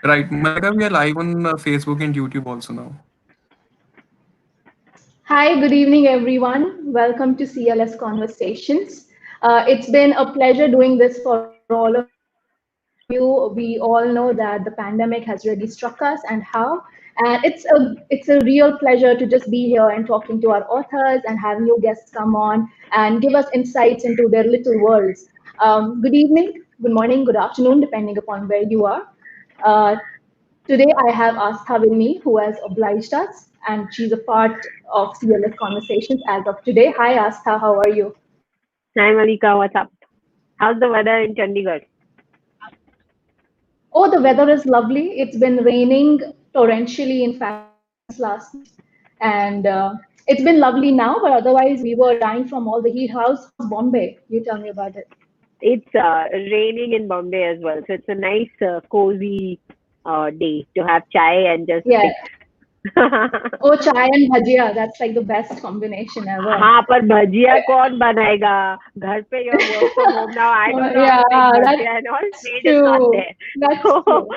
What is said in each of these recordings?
Right, Malika, we are live on Facebook and YouTube also now. Hi, good evening, everyone. Welcome to CLS Conversations. It's been a pleasure doing this for all of you. We all know that the pandemic has really struck us and how. And it's a real pleasure to just be here and talking to our authors and having new guests come on and give us insights into their little worlds. Good evening, good morning, good afternoon, depending upon where you are. Uh, Today, I have Aastha with me, who has obliged us, and she's a part of CLS Conversations as of today. Hi, Aastha, how are you? Hi Malika, what's up? How's the weather in Chandigarh? Oh, the weather is lovely. It's been raining torrentially, in fact, since last night. And it's been lovely now, but otherwise, we were dying from all the heat. How's Bombay? You tell me about it. It's raining in Bombay as well, so it's a nice, cozy day to have chai and just Yeah. sit. Oh, chai and bhajia. That's like the best combination ever. हाँ पर भजिया कौन बनाएगा घर पे you're work from home now I don't know how Yeah, to make that's bhajia and all trade is not true. there That's so true.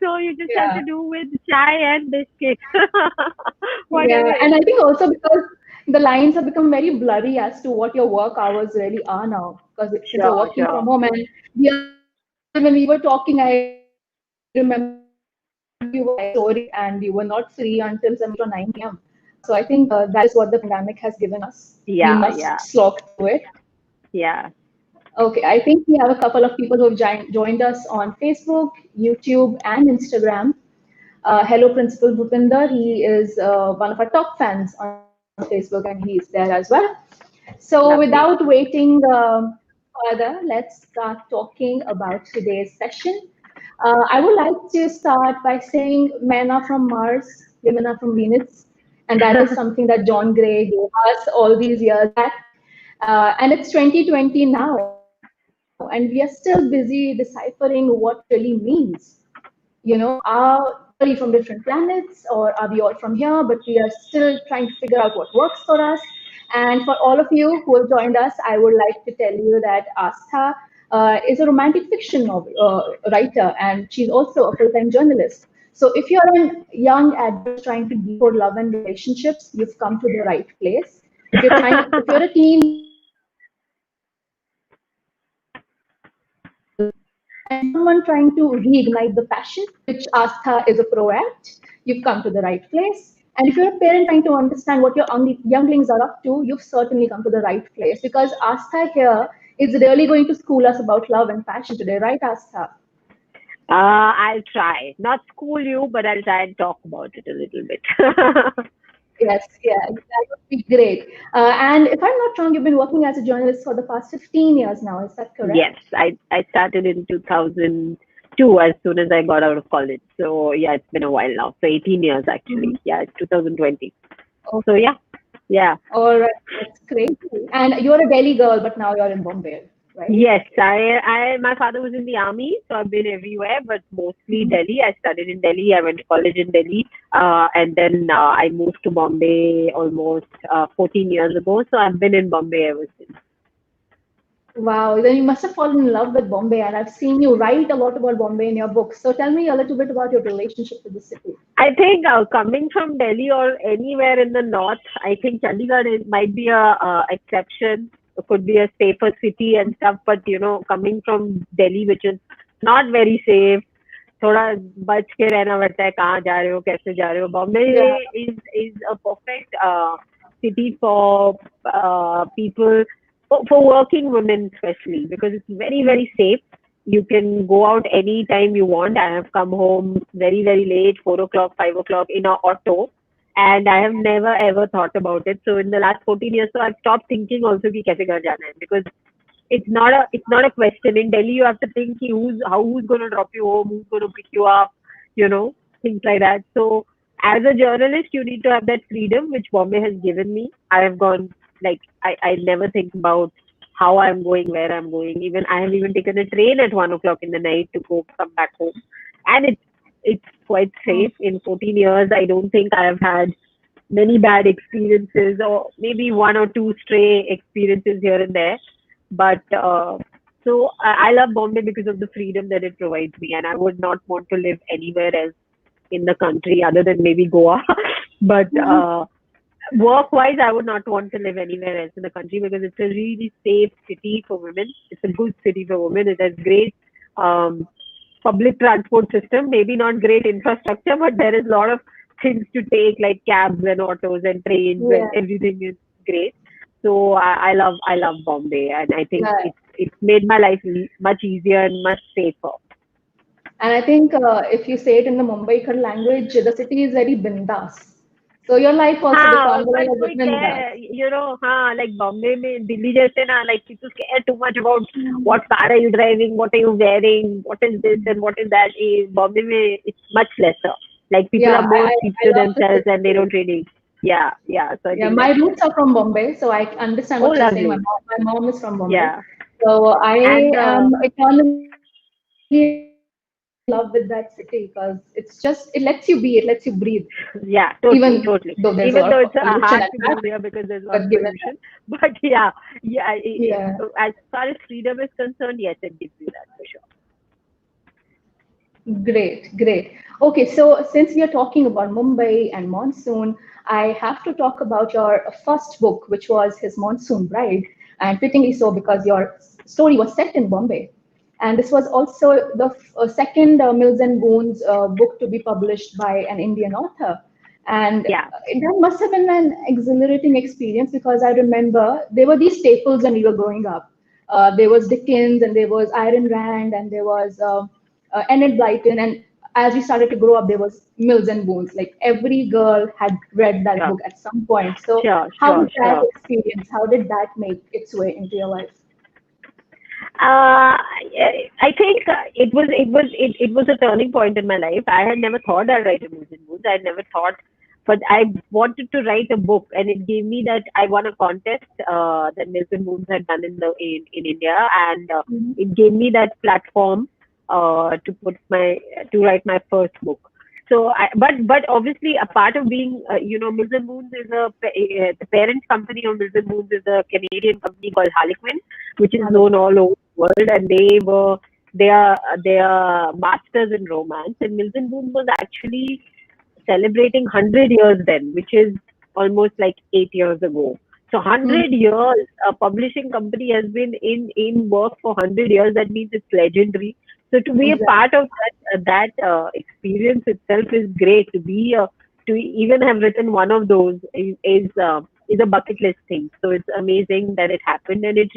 so you just have Yeah. to do with chai and biscuit Yeah, whatever and it I is. think also because the lines have become very blurry as to what your work hours really are now. Because since you're Sure, working from sure. home, and the other day when we were talking, I remember you were saying that you were writing a story and you were not free until 7 or 9 p.m. So I think that is what the pandemic has given us. We Yeah, yeah, must slog through it. yeah. Okay, I think we have a couple of people who have joined us on Facebook, YouTube, and Instagram. Hello, Principal Bhupinder. He is one of our top fans on Facebook and he's there as well. So, without Lovely. waiting further, let's start talking about today's session. I would like to start by saying men are from Mars, women are from Venus. And that is something that John Gray gave us all these years back. And it's 2020 now, and we are still busy deciphering what it really means. Are we from different planets or are we all from here? But we are still trying to figure out what works for us. And for all of you who have joined us, I would like to tell you that Astha is a romantic fiction writer, and she's also a full-time journalist. So if you're a young adult trying to decode love and relationships, you've come to the right place. If you're a teen trying to figure out what love really means, you've come to the right place. And if you're someone trying to reignite the passion, which Astha is a pro at, you've come to the right place. And if you're a parent trying to understand what your younglings are up to, you've certainly come to the right place because Astha here is really going to school us about love and passion today, right, Astha? I'll try. Not school you, but I'll try and talk about it a little bit. Yes, yeah, that would be great. And if I'm not wrong, you've been working as a journalist for the past 15 years now. Is that Yes, correct? I started in 2002 as soon as I got out of college. So yeah, it's been a while now. So 18 years actually. Mhm. Yeah, it's 2020. So Okay. yeah, yeah. All right. That's crazy. And you're a Delhi girl, but now you're in Bombay, right? Yes, my father was in the army, so I've been everywhere, but mostly Mhm. Delhi. I studied in Delhi. I went to college in Delhi, and then I moved to Bombay almost 14 years ago. So I've been in Bombay ever since. Wow, then you must have fallen in love with Bombay, and I've seen you write a lot about Bombay in your books. So tell me a little bit about your relationship with the city. I think coming from Delhi or anywhere in the north, I think Chandigarh might be a exception. It could be a safer city and stuff, but coming from Delhi, which is not very safe, थोड़ा बच के रहना पड़ता है कहाँ जा रहे हो कैसे जा रहे हो Bombay Yeah. is a perfect city for people for working women especially because it's very very safe. You can go out anytime you want. I have come home very very late, 4 o'clock, 5 o'clock in an auto, and I have never ever thought about it. So in the last 14 years, so I've stopped thinking also कि कैसे घर जाना है because it's not a question. In Delhi, you have to think ki who's going to drop you home, who's going to pick you up, things like that. So as a journalist, you need to have that freedom, which Bombay has given me. I have gone like I never think about how I'm going, where I'm going. Even I have even taken a train at 1 o'clock in the night to go come back home, and it's quite safe. In 14 years, I don't think I have had many bad experiences or maybe one or two stray experiences here and there but So I love Bombay because of the freedom that it provides me, and I would not want to live anywhere else in the country other than maybe Goa. But Mhm. work-wise, I would not want to live anywhere else in the country because it's a really safe city for women. It's a good city for women. It has great um, public transport system. Maybe not great infrastructure, but there is a lot of things to take like cabs and autos and trains and Yeah, everything is great. So I love Bombay, and I think yeah. it's made my life much easier and much safer. And I think if you say it in the Mumbaikar language, the city is very bindas. So your life also हाँ becomes a पर little bit कोई bindas. care हाँ like Bombay में दिल्ली जैसे ना like people care too much about Mm. what car are you driving, what are you wearing, what is this and what is that. Bombay में it's much lesser. Like people Yeah, are more keep I to love the themselves city and they too. don't really. Yeah. So I Yeah, think my that's roots are from Bombay, so I understand oh what you're saying. lovely. My mom is from Bombay. Yeah, So I and am eternally in love with that city because it lets you be, it lets you breathe, even yeah, though there's a lot of totally. pollution Even and though it's traffic. hard to breathe here because But there's a given lot of that, pollution, but yeah. yeah, As far as freedom is concerned, yes, it gives you that for sure. great, great. Okay, so since we are talking about Mumbai and monsoon, I have to talk about your first book, which was his Monsoon Bride, and fittingly so because your story was set in Bombay. And this was also the second Mills and Boons book to be published by an Indian author. And Yeah, that must have been an exhilarating experience because I remember there were these staples when we were growing up. There was Dickens, and there was Ayn Rand, and there was Enid Blyton, and as we started to grow up, there was Mills and Boons. Like every girl had read that sure, book at some point. So, sure, how sure, did that sure. experience? How did that make its way into your life? I think it was a turning point in my life. I had never thought I'd write a music books. I had never thought, but I wanted to write a book, and it gave me that I won a contest that Milton Moons had done in India, and Mhm. it gave me that platform to to write my first book. So, but obviously, a part of being, Milton Moons is the parent company of Milton Moons is a Canadian company called Harlequin, which is known Wonderful. all over the world, and they are masters in romance. And Milton Boone was actually celebrating 100 years then, which is almost like 8 years ago. So 100 Mhm. years, a publishing company has been in work for 100 years. That means it's legendary. So to be a Exactly. part of that experience itself is great. To even have written one of those is a bucket list thing. So it's amazing that it happened, and it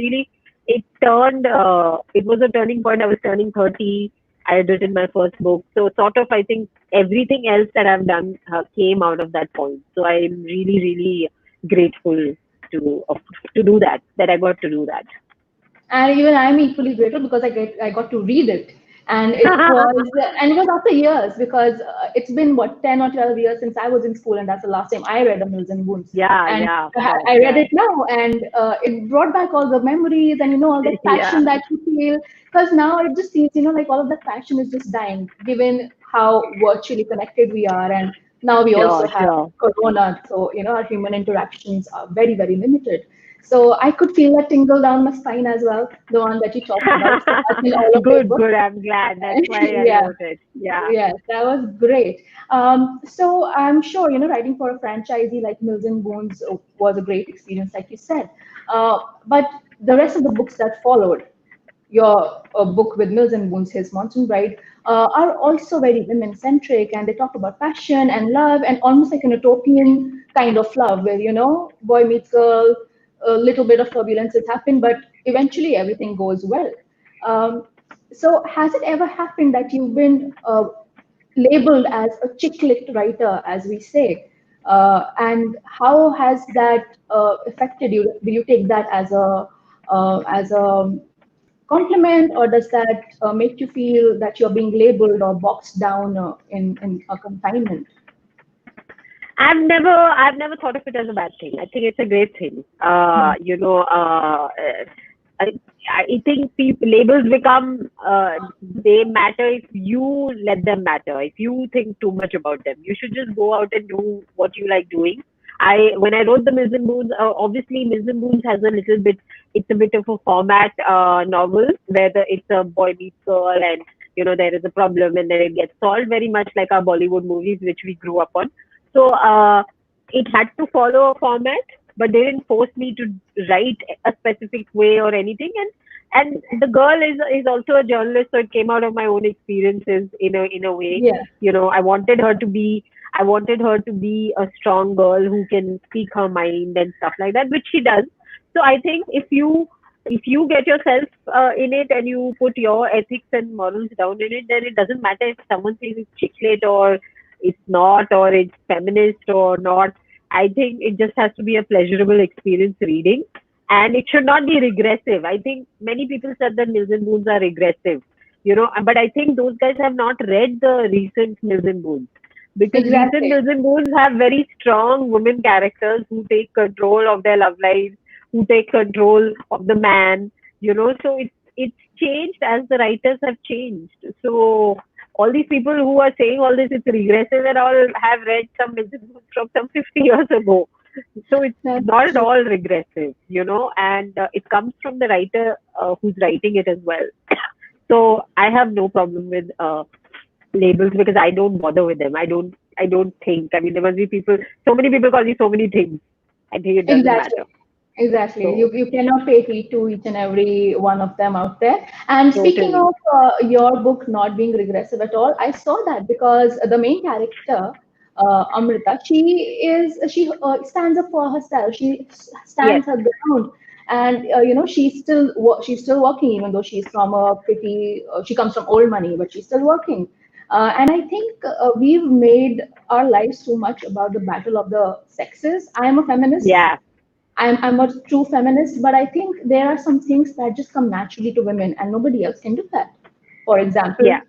was a turning point. I was turning 30. I had written my first book. So sort of, I think everything else that I've done came out of that point. So I'm really, really grateful to uh, to do that I got to do that. And even I'm equally grateful because I got to read it, and it was after years because it's been what 10 or 12 years since I was in school, and that's the last time I read a Mills and Boons. And Yeah, of course, I read yeah. it now, and it brought back all the memories and all that Yeah, passion that you feel. Because now it just seems like all of that passion is just dying, given how virtually connected we are, and now we also sure, have sure. Corona, so our human interactions are very very limited. So I could feel that tingle down my spine as well, the one that you talked about. So that's in all of your Good, books. good. I'm glad. That's why I Yeah, wrote it. Yeah. yes, that was great. So I'm sure, writing for a franchisee like Mills and Bones was a great experience, like you said. But the rest of the books that followed, your book with Mills and Boons, his Monsoon Bride, are also very women centric, and they talk about passion and love and almost like an utopian kind of love where, boy meets girl, a little bit of turbulences happen, but eventually everything goes well. Um, so, has it ever happened that you've been labeled as a chick lit writer, as we say? And how has that affected you? Do you take that as a compliment, or does that make you feel that you're being labeled or boxed down in a confinement? I've never thought of it as a bad thing. I think it's a great thing. Hmm. I, I think labels become they matter if you let them matter. If you think too much about them, you should just go out and do what you like doing. when I wrote the Mills and Boons, obviously Mills and Boons has a little bit, it's a bit of a format novel where it's a boy meets girl and there is a problem and then it gets solved, very much like our Bollywood movies which we grew up on. So it had to follow a format, but they didn't force me to write a specific way or anything. And the girl is also a journalist, so it came out of my own experiences in a way. Yeah, I wanted her to be a strong girl who can speak her mind and stuff like that, which she does. So I think if you get yourself in it and you put your ethics and morals down in it, then it doesn't matter if someone says it's chick lit or it's not, or it's feminist or not. I think it just has to be a pleasurable experience reading, and it should not be regressive. I think many people said that Mills and Boons are regressive, but I think those guys have not read the recent Mills and Boons, because recent exactly. Mills and Boons have very strong women characters who take control of their love lives, who take control of the man, so it's changed as the writers have changed. So all these people who are saying all this, it's regressive and all, have read some Mills and Boons from some 50 years ago. So it's That's not at true. all regressive, and it comes from the writer who's writing it as well. So I have no problem with labels, because I don't bother with them. I don't think. I mean, there must be people. So many people call me so many things. I think it doesn't Exactly. matter. Exactly. So You cannot take heed to each and every one of them out there. And speaking totally. of your book not being regressive at all, I saw that because the main character, Amrita, she stands up for herself. She Yes. stands her ground, and she's still working, even though she's from a pretty she comes from old money, but she's still working. And I think we've made our lives too much about the battle of the sexes. I am a feminist. Yeah. I'm a true feminist, but I think there are some things that just come naturally to women and nobody else can do that. For example, Yeah.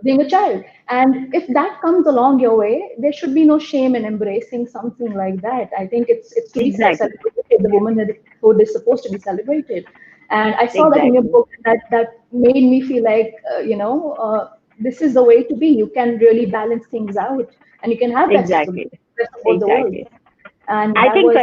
being a child. And if that comes along your way, there should be no shame in embracing something like that. I think it's to be Exactly. celebrated, the womanhood is supposed to be celebrated. And I saw that in your Exactly. book, that made me feel like, this is the way to be. You can really balance things out and you can have Exactly. best of both the worlds. Exactly. And I that think was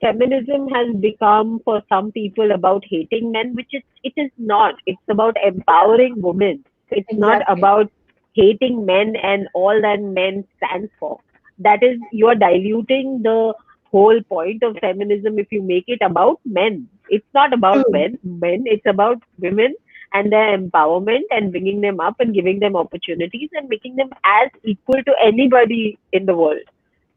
feminism has become for some people about hating men, which it is not. It's about empowering women. It's not exactly. about hating men and all that men stands for. That is, you are diluting the whole point of feminism if you make it about men. It's not about True. men. It's about women and their empowerment and bringing them up and giving them opportunities and making them as equal to anybody in the world.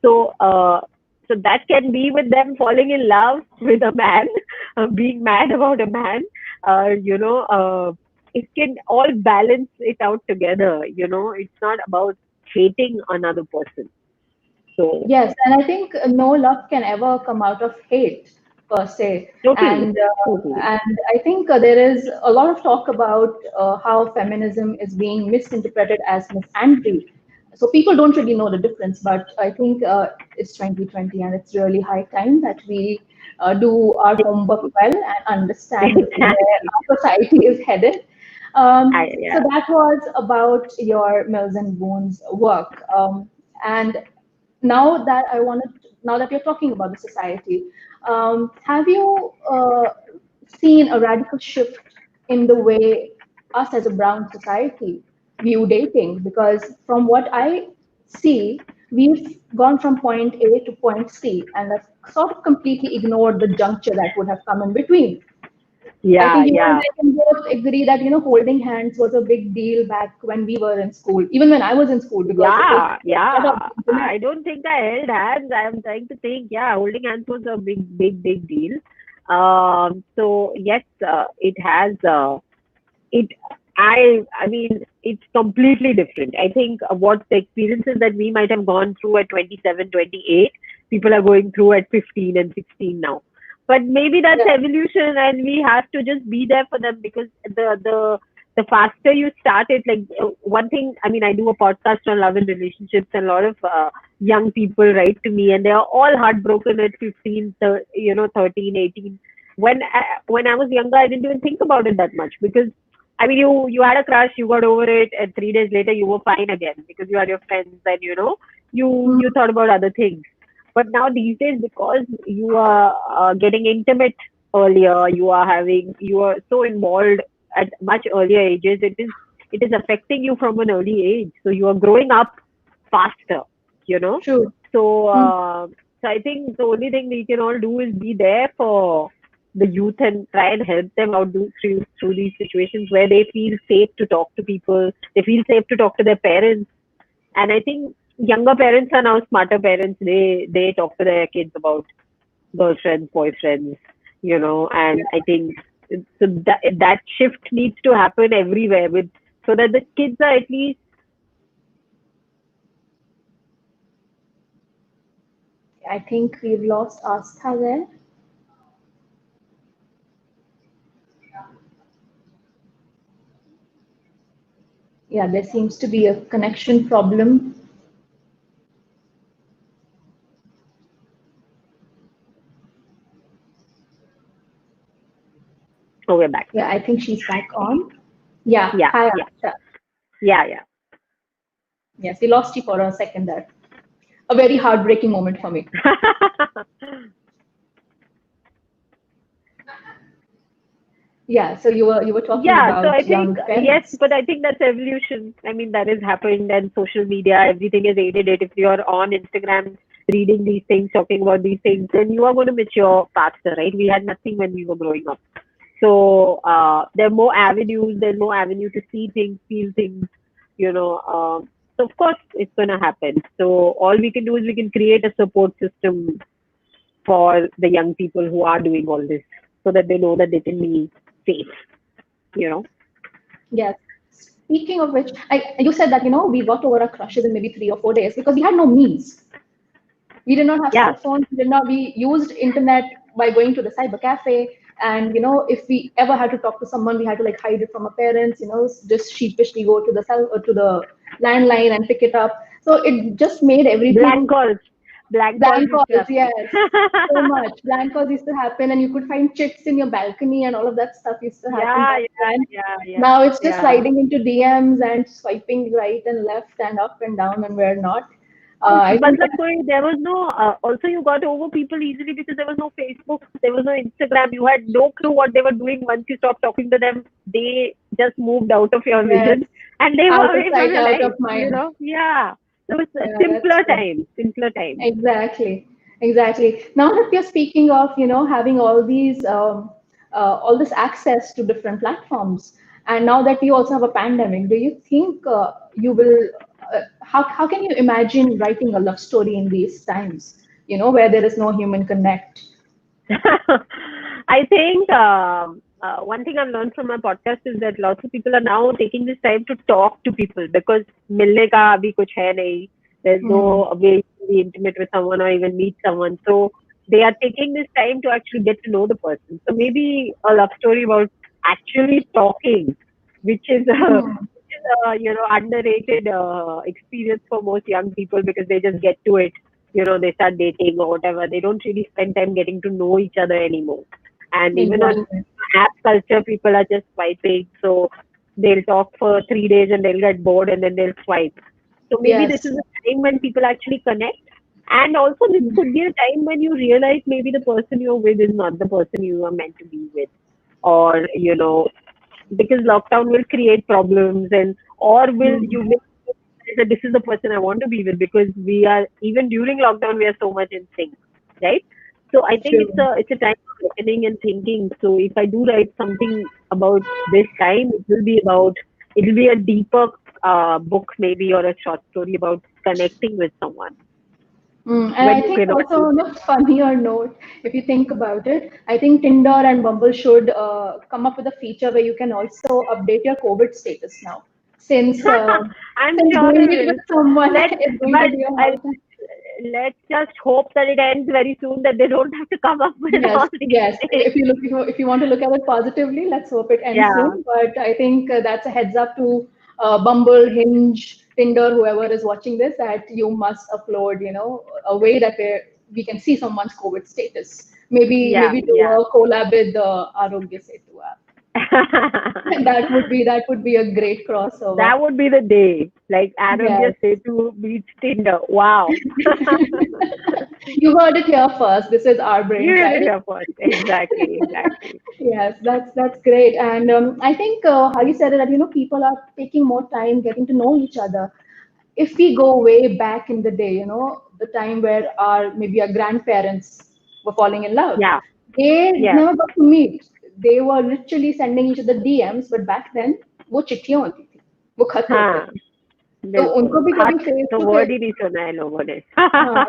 So, so that can be with them falling in love with a man, being mad about a man. Uh, you know, uh, it can all balance it out together. It's not about hating another person. So, Yes, and I think no love can ever come out of hate per se. totally, And totally. I think there is a lot of talk about how feminism is being misinterpreted as misandry. So people don't really know the difference, but I think it's 2020 and it's really high time that we do our homework well and understand where Exactly. our society is headed. So Yeah. that was about your Mills and Boons work. And now that you're talking about the society, have you seen a radical shift in the way us as a brown society view dating? Because from what I see, we've gone from point A to point C and have sort of completely ignored the juncture that would have come in between. I Yeah. think you and Yeah. I can both agree that holding hands was a big deal back when we were in school, even when I was in school, because it was Yeah, ahead of yeah. the internet. I don't think I held hands. I'm trying to think. Yeah, holding hands was a big, big, big deal. So yes, it has. It. I mean, it's completely different. I think what the experiences that we might have gone through at 27, 28, people are going through at 15 and 16 now. But maybe that's Yeah. evolution, and we have to just be there for them, because the faster you start it, like one thing, I mean, I do a podcast on love and relationships, and a lot of young people write to me, and they are all heartbroken at 15, 13, 18. When I was younger, I didn't even think about it that much, because I mean, you had a crush, you got over it, and 3 days later you were fine again because you had your friends, and you Mm, thought about other things. But now these days, because you are getting intimate earlier, you are so involved at much earlier ages. It is affecting you from an early age. So you are growing up faster, you know. True. So Mm. so I think the only thing we can all do is be there for the youth and try and help them out through these situations where they feel safe to talk to people. They feel safe to talk to their parents, and I think younger parents are now smarter parents. They talk to their kids about girlfriends, boyfriends, and I think so that shift needs to happen everywhere with so that the kids are at least. I think we've lost Aastha there. Yeah, there seems to be a connection problem. Oh, we're back. Yeah, I think she's back on. Yeah, Yeah, hi yeah, Aastha. yeah. Yes, we lost you for a second there. A very heartbreaking moment for me. Yeah, so you were talking Yeah, so I about think young yes, parents. but I think that's evolution. I mean, that has happened, and social media, everything has aided it. If you're on Instagram reading these things, talking about these things, then you are going to mature faster, right? We had nothing when we were growing up. So there are more avenues. There's more avenue to see things, feel things. So of course it's going to happen. So all we can do is we can create a support system for the young people who are doing all this, so that they know that they can be safe. You know. Yes. Speaking of which, you said that we got over our crushes in maybe 3 or 4 days because we had no means. We did not have Yeah. cell phones. We used internet by going to the cyber cafe. And if we ever had to talk to someone, we had to like hide it from our parents. Just sheepishly go to the cell or to the landline and pick it up. So it just made everything Blank calls. Blank calls blank used to calls. happen. Yes, so much blank calls used to happen, and you could find chits in your balcony, and all of that stuff used to happen Yeah, back yeah, then. yeah, yeah, Now it's just yeah. sliding into DMs and swiping right and left and up and down and where not. I think Matlab there was no, also you got over people easily because there was no Facebook, there was no Instagram. You had no clue what they were doing. Once you stopped talking to them, they just moved out of your yes, vision and they were out of away from sight, your out of life, mind. Yeah. So it's a Yeah, that's simpler true. time, simpler time. Exactly, exactly. Now that we are speaking of, having all this access to different platforms, and now that we also have a pandemic, do you think you will? How can you imagine writing a love story in these times? Where there is no human connect. I think one thing I've learned from my podcast is that lots of people are now taking this time to talk to people because milne ka abhi kuch hai nahi. There's no Hmm. way to be intimate with someone or even meet someone. So they are taking this time to actually get to know the person. So maybe a love story about actually talking, which is Hmm. underrated experience for most young people because they just get to it. They start dating or whatever. They don't really spend time getting to know each other anymore. And even on Exactly. app culture, people are just swiping. So they'll talk for 3 days and they'll get bored and then they'll swipe. So maybe this Yes. is a time when people actually connect. And also, this could be a time when you realize maybe the person you're with is not the person you are meant to be with. Or, because lockdown will create problems or will Hmm. you will realize that this is the person I want to be with because we are even during lockdown we are so much in sync, right? So I think True. it's a time of reckoning and thinking. So if I do write something about this time, it will be a deeper book maybe or a short story about connecting with someone And when I you think cannot also meet. on a funnier note, if you think about it, I think Tinder and Bumble should come up with a feature where you can also update your COVID status now, since I'm since sure doing they it with will. someone Let is going to but be a I, hard time. let's just hope that it ends very soon, that they don't have to come up with Yes, all these yes. things. If you want to look at it positively, let's hope it ends Yeah, soon. But I think that's a heads up to Bumble, Hinge, Tinder, whoever is watching this, that you must upload, a way that we can see someone's COVID status. Maybe yeah, maybe do yeah. a collab with the Arogya Setu app. That would be a great crossover. That would be the day. Like Yes. Arogya Setu meets Tinder. Wow. You heard it here first. This is our You heard it brainchild. here first. Exactly, exactly. Yes, that's great. And I think how you said it, that people are taking more time getting to know each other. If we go way back in the day, the time where maybe our grandparents were falling in love, Yeah, they yeah. never got to meet. They were literally sending each other DMs, but back then वो चिट्ठियां होती थी, वो खत होते हाँ, थे, तो बिल्कुल। उनको भी खत कभी तो फेसबुक पे वर्ड ही नहीं सुना है लोगों ने। हाँ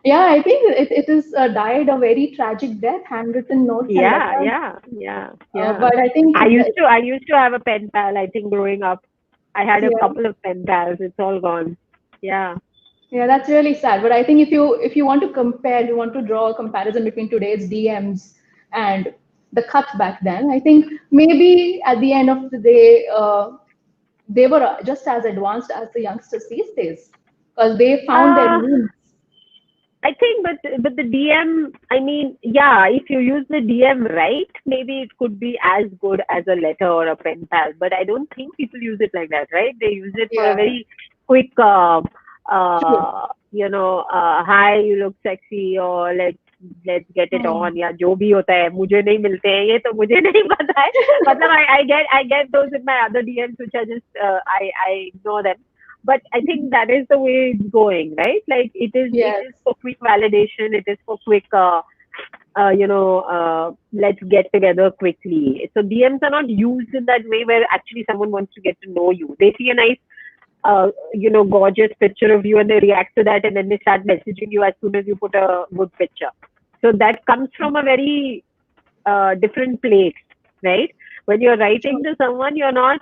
yeah, I think it is died a very tragic death, handwritten notes and Yeah, letters. yeah, yeah, yeah. But I think I used to have a pen pal, I think growing up. I had a yeah, couple of pen pals. It's all gone. Yeah. yeah, that's really sad. But I think if you want to compare, you want to draw a comparison between today's DMs and the cut back then, I think maybe at the end of the day, they were just as advanced as the youngsters these days because they found their Uh, means. I think, but the DM, I mean, yeah, if you use the DM right, maybe it could be as good as a letter or a pen pal. But I don't think people use it like that, right? They use it for a Yeah, very quick, true. hi, you look sexy, or let's get it Hmm. on, या जो भी होता है मुझे नहीं मिलते हैं ये तो मुझे नहीं पता है मतलब I get those in my other DMs which are just I ignore them, but I think that is the way it's going, right? Like it is Yes. for quick validation, it is for quick let's get together quickly. So DMs are not used in that way where actually someone wants to get to know you. They see a nice gorgeous picture of you and they react to that and then they start messaging you as soon as you put a good picture. So that comes from a very different place, right? When you're True. writing to someone, you're not.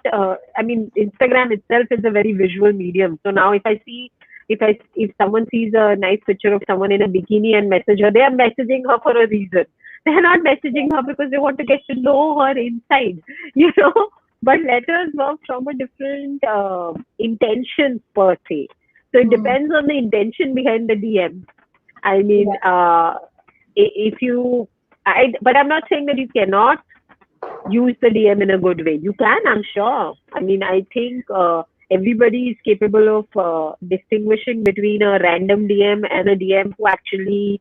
I mean, Instagram itself is a very visual medium. So now, if someone sees a nice picture of someone in a bikini and message her, they are messaging her for a reason. They're not messaging her because they want to get to know her inside, you know. But letters work from a different intention per se. So it Hmm. depends on the intention behind the DM. I mean, Yeah. if you, but I'm not saying that you cannot use the DM in a good way. You can, I'm sure. I mean, I think everybody is capable of distinguishing between a random DM and a DM who actually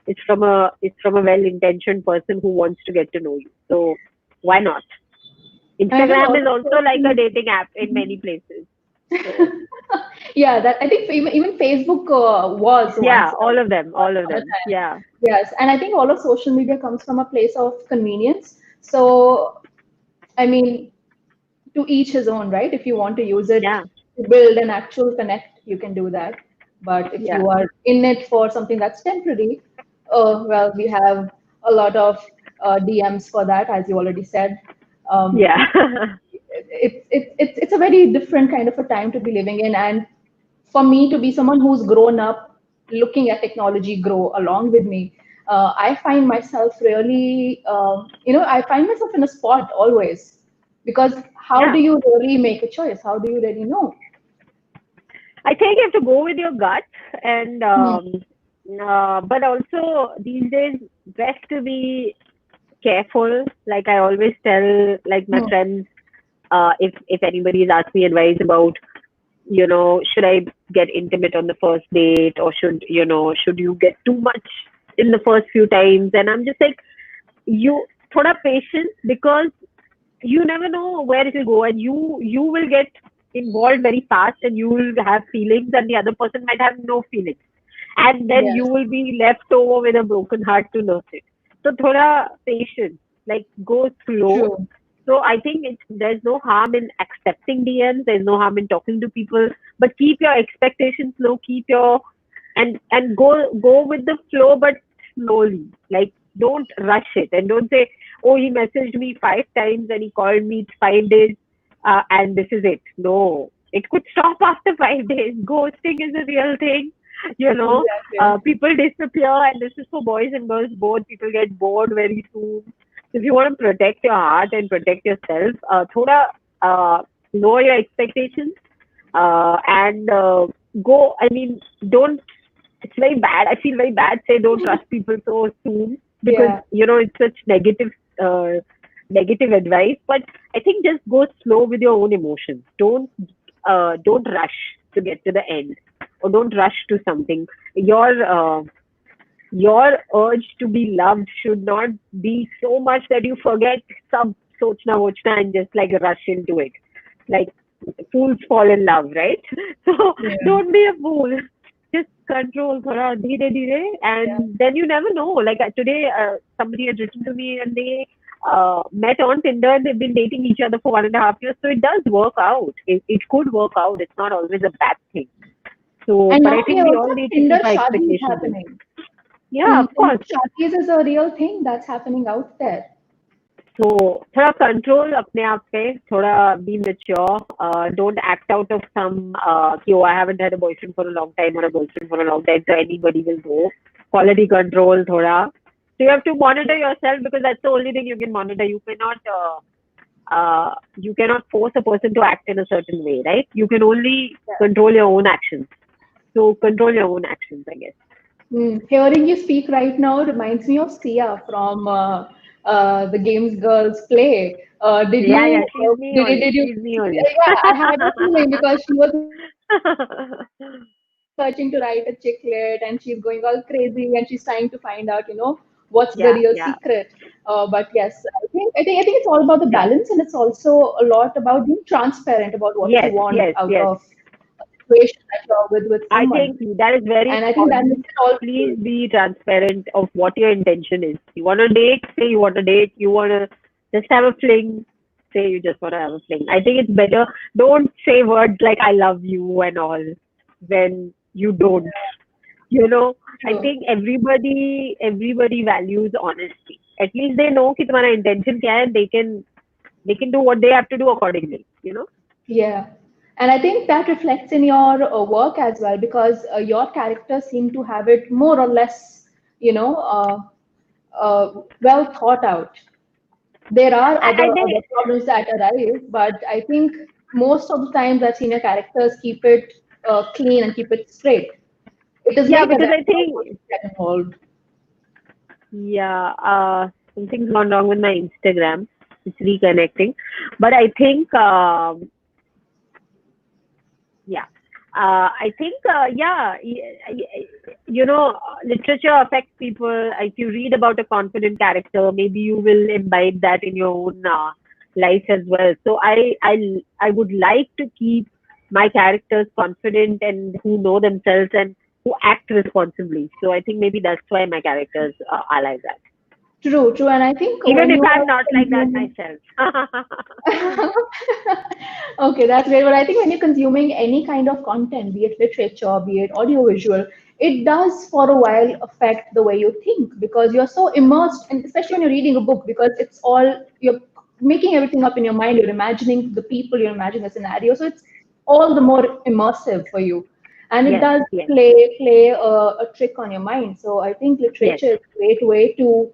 it's from a well-intentioned person who wants to get to know you. So why not? And I think Instagram is also also like a dating app in many places. So yeah, that I think even Facebook was yeah, once all of them, all of upon a them. time. Yeah, Yes, and I think all of social media comes from a place of convenience. So I mean, to each his own, right? If you want to use it yeah, to build an actual connect, you can do that. But if yeah, you are in it for something that's temporary, well, we have a lot of DMs for that, as you already said. Um, yeah. it's a very different kind of a time to be living in, and for me to be someone who's grown up looking at technology grow along with me, I find myself really, I find myself in a spot always because how Yeah. do you really make a choice? How do you really know? I think you have to go with your gut, and Hmm. but also these days best to be careful. Like I always tell, like my Hmm. friends, if anybody has asked me advice about, should I get intimate on the first date, or should you get too much in the first few times? And I'm just like, you thoda patience because you never know where it will go, and you will get involved very fast and you will have feelings and the other person might have no feelings, and then you Yes, will be left over with a broken heart to nurse it. So thoda patience, like go slow. true. So I think there's no harm in accepting DMs, there's no harm in talking to people, but keep your expectations low, keep your and go with the flow, but slowly. Like don't rush it and don't say, oh, he messaged me 5 times and he called me 5 days, and this is it. No, it could stop after 5 days. Ghosting is a real thing. You know, Exactly. people disappear, and this is for boys and girls both. People get bored very soon. So if you want to protect your heart and protect yourself, thoda lower your expectations, and go. I mean, don't. It's very bad. I feel very bad. Say don't trust people so soon because Yeah. it's such negative. Uh, negative advice, but I think just go slow with your own emotions. Don't rush to get to the end, or don't rush to something. Your urge to be loved should not be so much that you forget some sochna vochna and just like rush into it. Like fools fall in love, right? So Yeah. don't be a fool. Just control thoda dheere dheere, Yeah. and then you never know. Like today, somebody had written to me and they met on Tinder. They've been dating each other for 1.5 years, so it does work out. It could work out. It's not always a bad thing. So, And but now I we think we also all have need to Tinder keep our shadis expectations in. happening. Yeah, of Tinder course. shadis is a real thing that's happening out there. So थोड़ा control अपने आप पे, थोड़ा be mature. Don't act out of some कि oh I haven't had a boyfriend for a long time or a girlfriend for a long time, so anybody will go. Quality control थोड़ा. So you have to monitor yourself, because that's the only thing you can monitor. You cannot force a person to act in a certain way, right? You can only control your own actions. So control your own actions, I guess. Hearing you speak right now reminds me of Sia from the Games Girls play. Did Yeah, you yeah, she's me only. did you? She's me only. Yeah, I had a feeling because she was searching to write a chicklet and she's going all crazy and she's trying to find out, what's the real secret. But Yeah, yes, yeah, I think it's all about the balance, and it's also a lot about being transparent about what you want out yes, of yes, a yes. situation that you're with someone. I think that is And I very think that makes it important. all good. Please be transparent of what your intention is. You want to date, say you want to date. You want to just have a fling, say you just want to have a fling. I think it's better. Don't say words like "I love you" and all when you don't. You know, I True. think everybody values honesty. At least they know कि तुम्हारा intention क्या है. They can do what they have to do accordingly. You know. Yeah. And I think that reflects in your work as well, because your characters seem to have it more or less, well thought out. There are I other think problems that arise, but I think most of the times I've seen your characters keep it clean and keep it straight. It is yeah, later because that I think get involved. yeah, something's gone wrong with my Instagram. It's reconnecting, but I think yeah. I think, yeah, literature affects people. If you read about a confident character, maybe you will imbibe that in your own life as well. So I would like to keep my characters confident and who know themselves and who act responsibly. So I think maybe that's why my characters are like that. True, true. And I think Even when if you I'm are not like that consuming myself. Okay, that's great. But I think when you're consuming any kind of content, be it literature, be it audiovisual, it does for a while affect the way you think, because you're so immersed, and especially when you're reading a book, because it's all you're making everything up in your mind, you're imagining the people, you're imagining the scenario, so it's all the more immersive for you, and it Yes, does yes, play a trick on your mind. So I think yes. literature is a great way to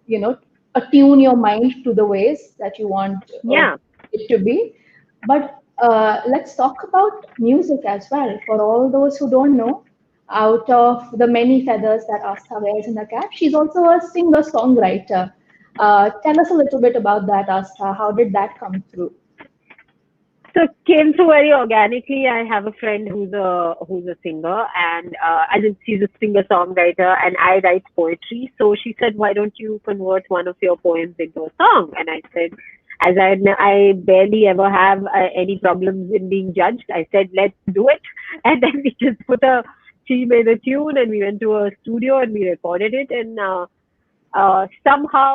you know attune your mind to the ways that you want Yeah. it to be. But let's talk about music as well. For all those who don't know, out of the many feathers that Aastha wears in her cap, she's also a singer-songwriter. Tell us a little bit about that, Aastha. How did that come through? So it came through very organically. I have a friend who's a singer, and I mean, she's a singer songwriter, and I write poetry. So she said, "Why don't you convert one of your poems into a song?" And I said, as I barely ever have any problems in being judged, I said, "Let's do it." And then we just she made a tune, and we went to a studio and we recorded it, and somehow,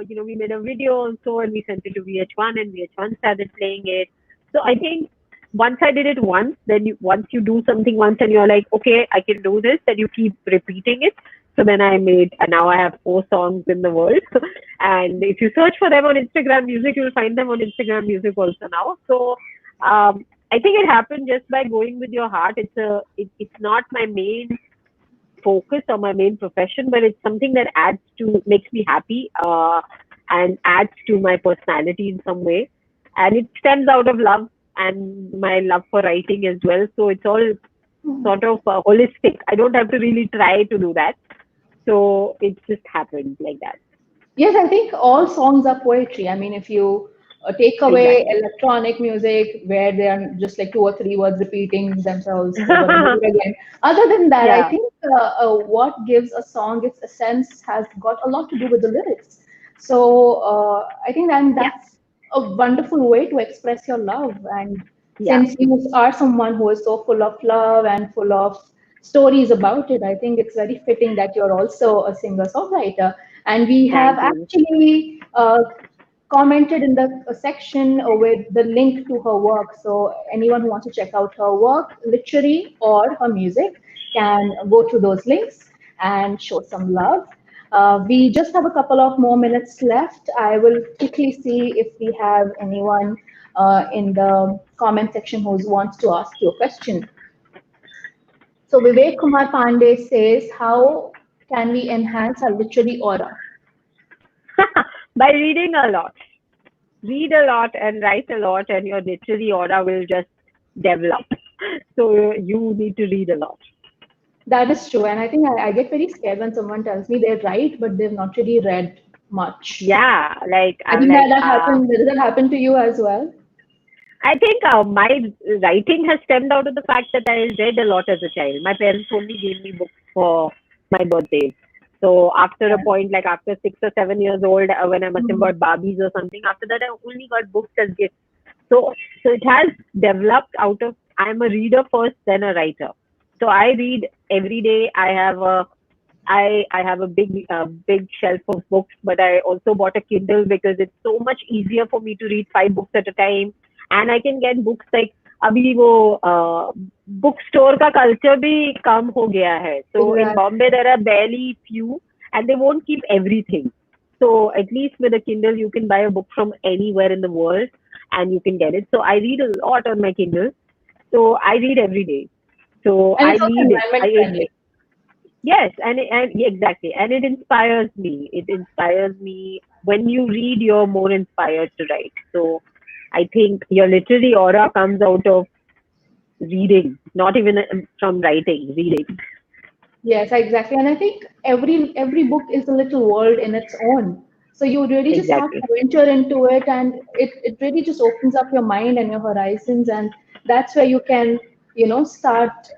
we made a video also and we sent it to VH1 and VH1 started playing it. So I think once I did it once, then once you do something once and you're like, okay, I can do this, then you keep repeating it. So then and now I have 4 songs in the world. And if you search for them on Instagram Music, you'll find them on Instagram Music also now. So I think it happened just by going with your heart. It's not my main focus or my main profession, but it's something that makes me happy and adds to my personality in some way. And it stems out of love and my love for writing as well. So it's all sort of holistic. I don't have to really try to do that. So it just happened like that. Yes, I think all songs are poetry. I mean, if you take away Exactly. electronic music where they are just like two or three words repeating themselves over and over again, other than that, I Yeah. think what gives a song its essence has got a lot to do with the lyrics. So I think then Yeah. that's a wonderful way to express your love. And Yeah. since you are someone who is so full of love and full of stories about it, I think it's very fitting that you're also a singer-songwriter. And we have Thank you. actually commented in the section with the link to her work. So anyone who wants to check out her work, literary or her music, can go to those links and show some love. We just have a couple of more minutes left. I will quickly see if we have anyone in the comment section who wants to ask you a question. So Vivek Kumar Pandey says, how can we enhance our literary aura? By reading a lot. Read a lot and write a lot, and your literary aura will just develop. So you need to read a lot. That is true. And I think I get very scared when someone tells me they're right, but they've not really read much. Yeah, like I I'm think like, that happened. Does that happen to you as well? I think my writing has stemmed out of the fact that I read a lot as a child. My parents only gave me books for my birthdays. So after a point, like after 6 or 7 years old, when I must have Mhm. got Barbies or something, after that I only got books as gifts. So it has developed out of I'm a reader first, then a writer. So I read every day. I have a big shelf of books, but I also bought a Kindle because it's so much easier for me to read 5 books at a time, and I can get books like अभी वो book store का culture भी कम हो गया है. So in Exactly. Bombay there are barely few, and they won't keep everything. So at least with a Kindle you can buy a book from anywhere in the world and you can get it. So I read a lot on my Kindle. So I read every day. So And I it's also need it. environment friendly. Yes, and yeah, exactly, and it inspires me. It inspires me. When you read, you're more inspired to write. So I think your literary aura comes out of reading, not even from writing. Reading. Yes, exactly. And I think every book is a little world in its own. So you really just have Exactly. to venture into it, and it really just opens up your mind and your horizons, and that's where you can, start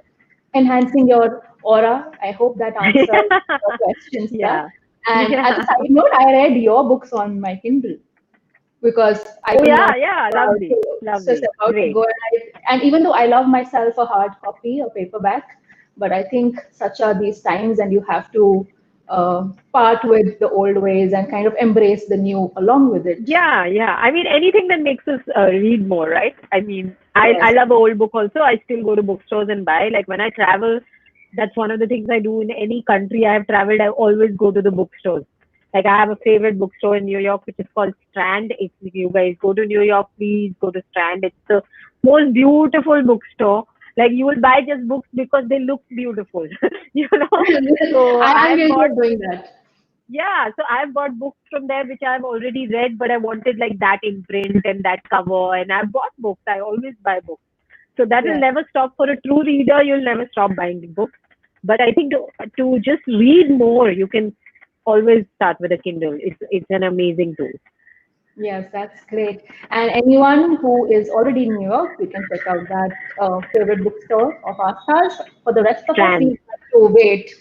enhancing your aura. I hope that answers your question, sir. Yeah. And as a Yeah. side note, I read your books on my Kindle because I Oh could yeah, not yeah. about Lovely, to just lovely. about to Great. go and even though I love myself a hard copy, a paperback, but I think such are these times, and you have to part with the old ways and kind of embrace the new along with it. Yeah, yeah. I mean, anything that makes us read more, right? I mean, I Yes. love an old book also. I still go to bookstores and buy. Like when I travel, that's one of the things I do in any country I have traveled. I always go to the bookstores. Like I have a favorite bookstore in New York, which is called Strand. If you guys go to New York, please go to Strand. It's the most beautiful bookstore. Like you will buy just books because they look beautiful, you know. So I'm I've guilty bought of doing that. yeah, so I've bought books from there which I've already read, but I wanted like that imprint and that cover, and I've bought books. I always buy books, so that will Yeah. never stop. For a true reader, you'll never stop buying the books. But I think to just read more, you can always start with a Kindle. It's an amazing tool. Yes, that's great. And anyone who is already in New York, we can check out that favorite bookstore of Aastha's. For the rest of us, we Strand. have to wait,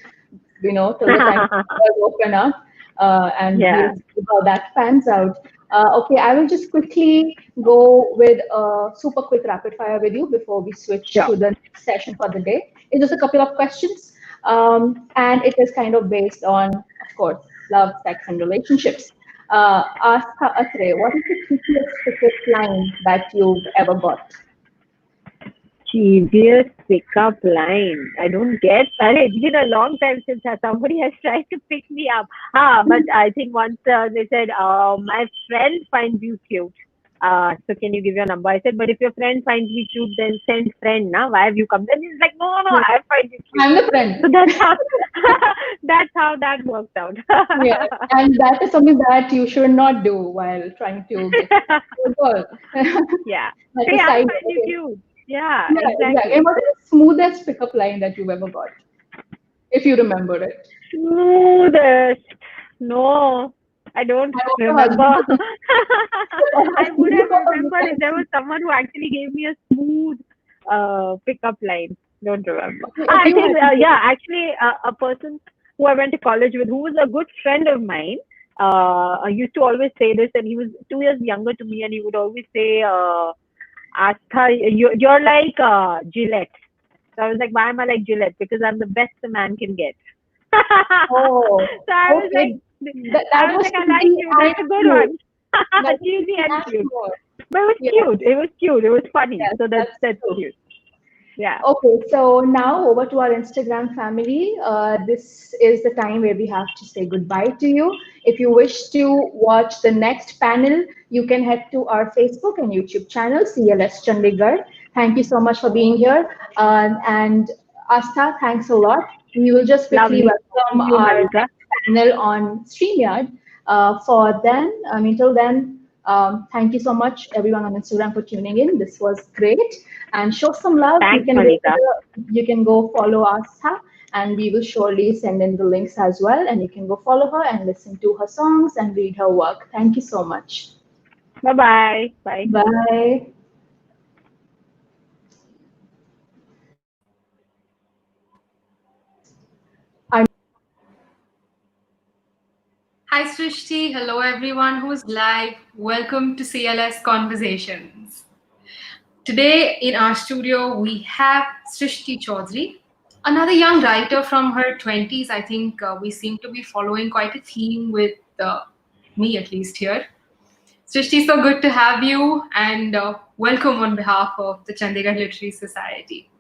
till the time does open up, and we'll Yeah, see how that pans out. Okay, I will just quickly go with a super quick rapid fire with you before we switch sure. to the next session for the day. It's just a couple of questions, and it is kind of based on, of course, love, sex, and relationships. Aastha Atray, what is the cheekiest pickup line that you've ever got? Cheesiest pickup line. I don't get. It's been a long time since somebody has tried to pick me up. But I think once they said, "My friend finds you cute. So can you give your number?" I said, "But if your friend finds me cute, then send friend. Now why have you come?" Then he's like, "No, no, no, Yeah, I find you cute." I'm the So friend. that's how that's how that worked out. Yeah, and that is something that you should not do while trying to get to a girl. Yeah. That's Hey, a I side find note. you Okay. cute. Yeah, Yeah, exactly. And exactly. what is the smoothest pickup line that you've ever got, if you remember it? Smoothest. No. I don't I hope your remember. husband was I would have remembered if okay, there was someone who actually gave me a smooth pickup line. Don't remember. okay, I you think, had yeah, actually, a person who I went to college with, who was a good friend of mine, used to always say this, and he was 2 years younger to me, and he would always say, Aastha, you're like Gillette. So I was like, why am I like Gillette? Because I'm the best a man can get. So oh, I was like, okay. That was I like cheesy you. and That's a good cute. one. That was Cheesy cheesy and and cute. cute. But it was Yes, cute. It was cute. It was funny. yes, So that's that's true. cute. Yeah. Okay, so now over to our Instagram family. This is the time where we have to say goodbye to you. If you wish to watch the next panel, you can head to our Facebook and YouTube channel, CLS Chandigarh. Thank you so much for being here. And Astha, thanks a lot. We will just quickly Lovely welcome seeing you, our Maleeka. next panel on StreamYard. For then, till then, thank you so much, everyone on Instagram, for tuning in. This was great, and show some love. Thanks, Maleeka. You can go follow Astha, and we will surely send in the links as well. And you can go follow her and listen to her songs and read her work. Thank you so much. Bye-bye. Bye. Bye. Our Hi Srishti, hello everyone who's live. Welcome to CLS Conversations. Today in our studio we have Srishti Chaudhary, another young writer from her 20s. I think we seem to be following quite a theme with me at least here. Srishti, so good to have you and welcome on behalf of the Chandigarh Literary Society.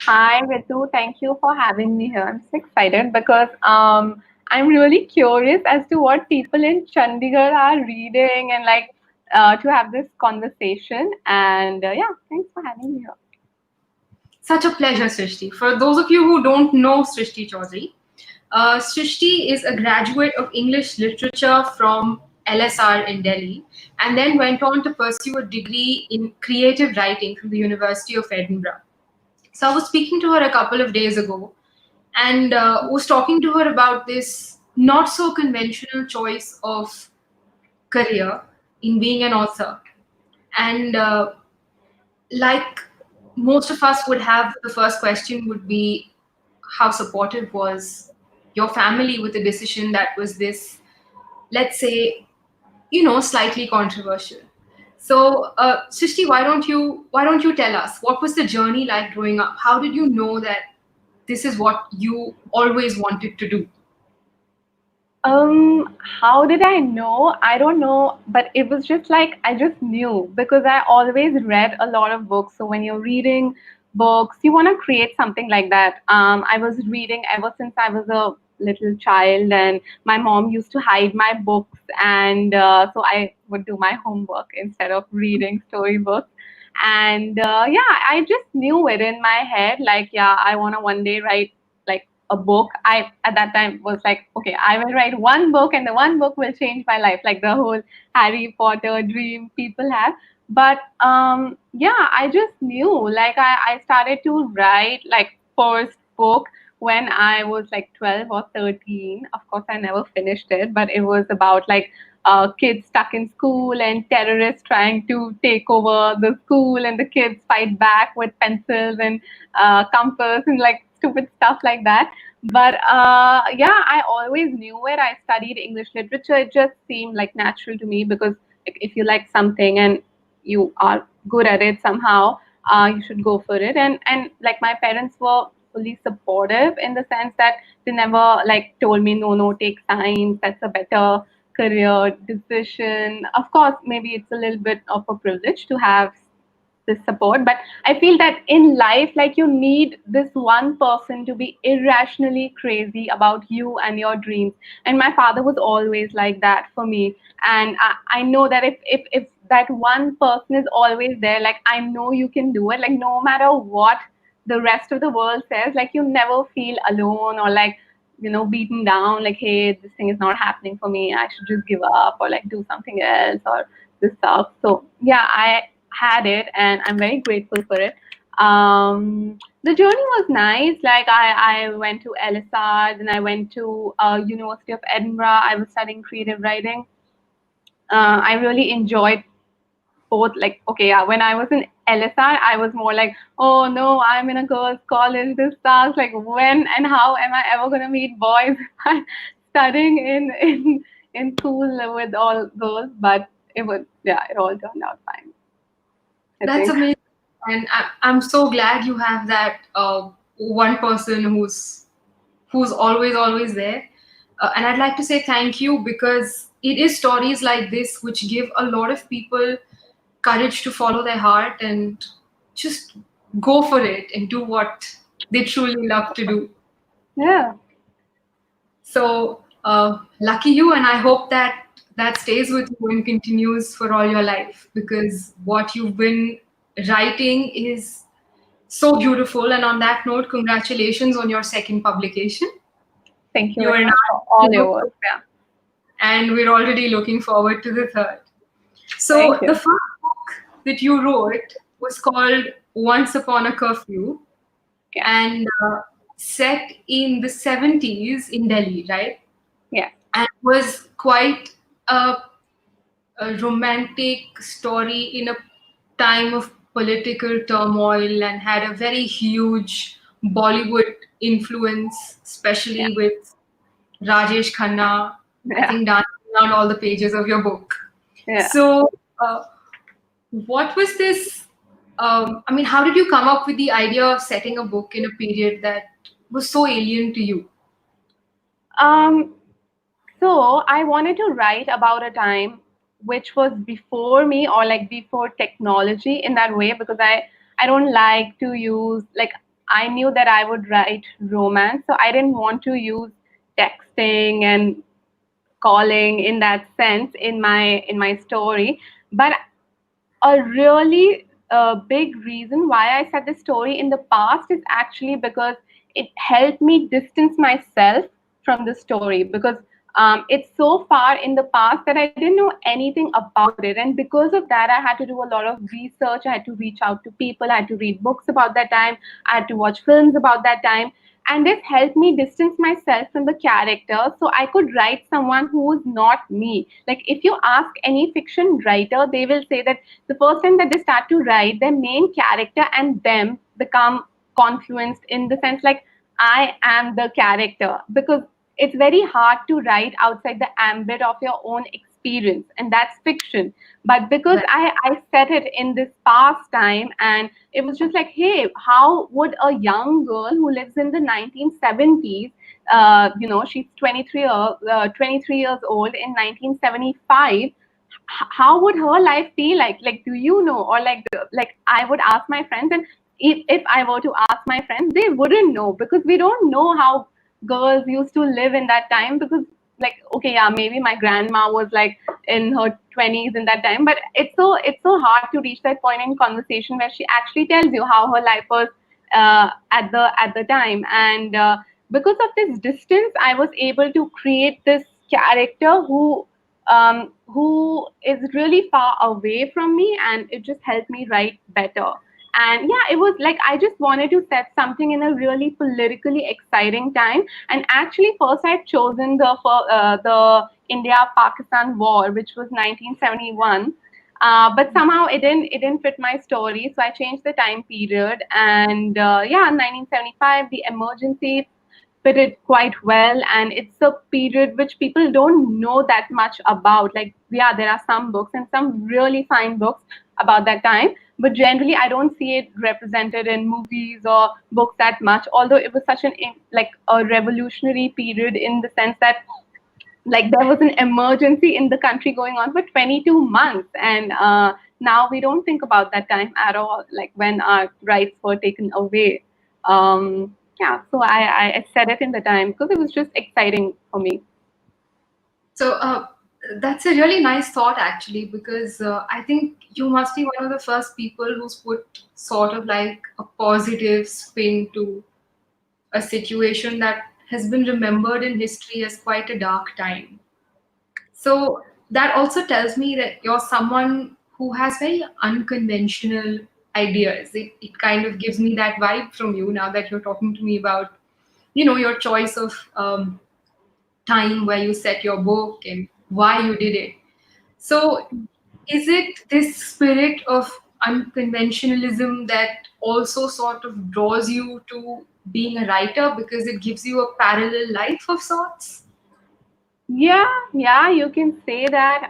Hi, Ritu. Thank you for having me here. I'm so excited because I'm really curious as to what people in Chandigarh are reading and like to have this conversation. And yeah, thanks for having me here. Such a pleasure, Srishti. For those of you who don't know Srishti Chaudhary, Srishti is a graduate of English literature from LSR in Delhi and then went on to pursue a degree in creative writing from the University of Edinburgh. So I was speaking to her a couple of days ago and was talking to her about this not so conventional choice of career in being an author. And like most of us would have, the first question would be how supportive was your family with a decision that was this, let's say, slightly controversial. So, Srishti, why don't you tell us what was the journey like growing up? How did you know that this is what you always wanted to do? How did I know? I don't know, but it was just like I just knew because I always read a lot of books. So when you're reading books, you want to create something like that. I was reading ever since I was a little child, and my mom used to hide my books, and so I would do my homework instead of reading storybooks. And yeah, I just knew it in my head, like, yeah, I want to one day write like a book. I at that time was like, okay, I will write one book and the one book will change my life, like the whole Harry Potter dream people have. But yeah, I just knew, like I started to write like first book when I was like 12 or 13. Of course, I never finished it, but it was about like kids stuck in school and terrorists trying to take over the school, and the kids fight back with pencils and compass and like stupid stuff like that. But yeah, I always knew it. I studied English literature. It just seemed like natural to me because if you like something and you are good at it somehow, you should go for it. And like my parents were fully supportive in the sense that they never like told me no, take science, that's a better career decision. Of course, maybe it's a little bit of a privilege to have this support, but I feel that in life, like you need this one person to be irrationally crazy about you and your dreams. And my father was always like that for me. And I know that if that one person is always there, like I know you can do it, like no matter what the rest of the world says, like you never feel alone or like beaten down, like, hey, this thing is not happening for me, I should just give up or like do something else or this stuff. So yeah, I had it and I'm very grateful for it. The journey was nice. Like I went to LSR, then I went to University of Edinburgh. I was studying creative writing. I really enjoyed both. Like, okay, yeah, when I was in LSR, I was more like, oh no, I'm in a girls' college. This sucks. Like, when and how am I ever gonna meet boys? Studying in school with all girls, but it all turned out fine. I That's think. amazing. And I'm so glad you have that one person who's always there. And I'd like to say thank you, because it is stories like this which give a lot of people courage to follow their heart and just go for it and do what they truly love to do. Yeah. So lucky you, and I hope that that stays with you and continues for all your life, because what you've been writing is so beautiful. And on that note, congratulations on your second publication. Thank you You are very now much for all in the your book, work. Yeah. and we're already looking forward to the third. Thank So the you. first book that you wrote was called Once Upon a Curfew, Yeah. and set in the 70s in Delhi, right? Yeah. And was quite a, a romantic story in a time of political turmoil, and had a very huge Bollywood influence, Yeah. especially with Rajesh Khanna, I Yeah. think, dancing around all the pages of your book. Yeah. So, what was this? I mean, how did you come up with the idea of setting a book in a period that was so alien to you? Um, so I wanted to write about a time which was before me, or like before technology in that way, because I don't like to use, like, I knew that I would write romance, so I didn't want to use texting and calling in that sense in my story. But a really big reason why I said this story in the past is actually because it helped me distance myself from the story, because it's so far in the past that I didn't know anything about it. And because of that, I had to do a lot of research. I had to reach out to people. I had to read books about that time. I had to watch films about that time. And this helped me distance myself from the character so I could write someone who is not me. Like, if you ask any fiction writer, they will say that the first time that they start to write, their main character and them become confluenced, in the sense like, I am the character, because it's very hard to write outside the ambit of your own experience, and that's fiction. But because Right. I set it in this past time, and it was just like, hey, how would a young girl who lives in the 1970s, she's 23 years old in 1975, how would her life be like, do you know? Or like I would ask my friends, and if I were to ask my friends, they wouldn't know, because we don't know how girls used to live in that time. Because, like, okay, yeah, maybe my grandma was like in her 20s in that time, but it's so hard to reach that point in conversation where she actually tells you how her life was at the time. And because of this distance, I was able to create this character who is really far away from me, and it just helped me write better. And yeah, it was like I just wanted to set something in a really politically exciting time. And actually, first I'd chosen the India-Pakistan war, which was 1971. But somehow it didn't fit my story, so I changed the time period. And yeah, 1975, the emergency fitted quite well, and it's a period which people don't know that much about. Like, yeah, there are some books and some really fine books about that time, but generally I don't see it represented in movies or books that much, although it was such like a revolutionary period, in the sense that, like, there was an emergency in the country going on for 22 months. And now we don't think about that time at all, like when our rights were taken away. Yeah, so I said it in the time because it was just exciting for me. So that's a really nice thought, actually, because I think you must be one of the first people who's put sort of like a positive spin to a situation that has been remembered in history as quite a dark time. So that also tells me that you're someone who has very unconventional ideas. It kind of gives me that vibe from you now that you're talking to me about, your choice of time where you set your book and why you did it. So, is it this spirit of unconventionalism that also sort of draws you to being a writer because it gives you a parallel life of sorts? Yeah, you can say that.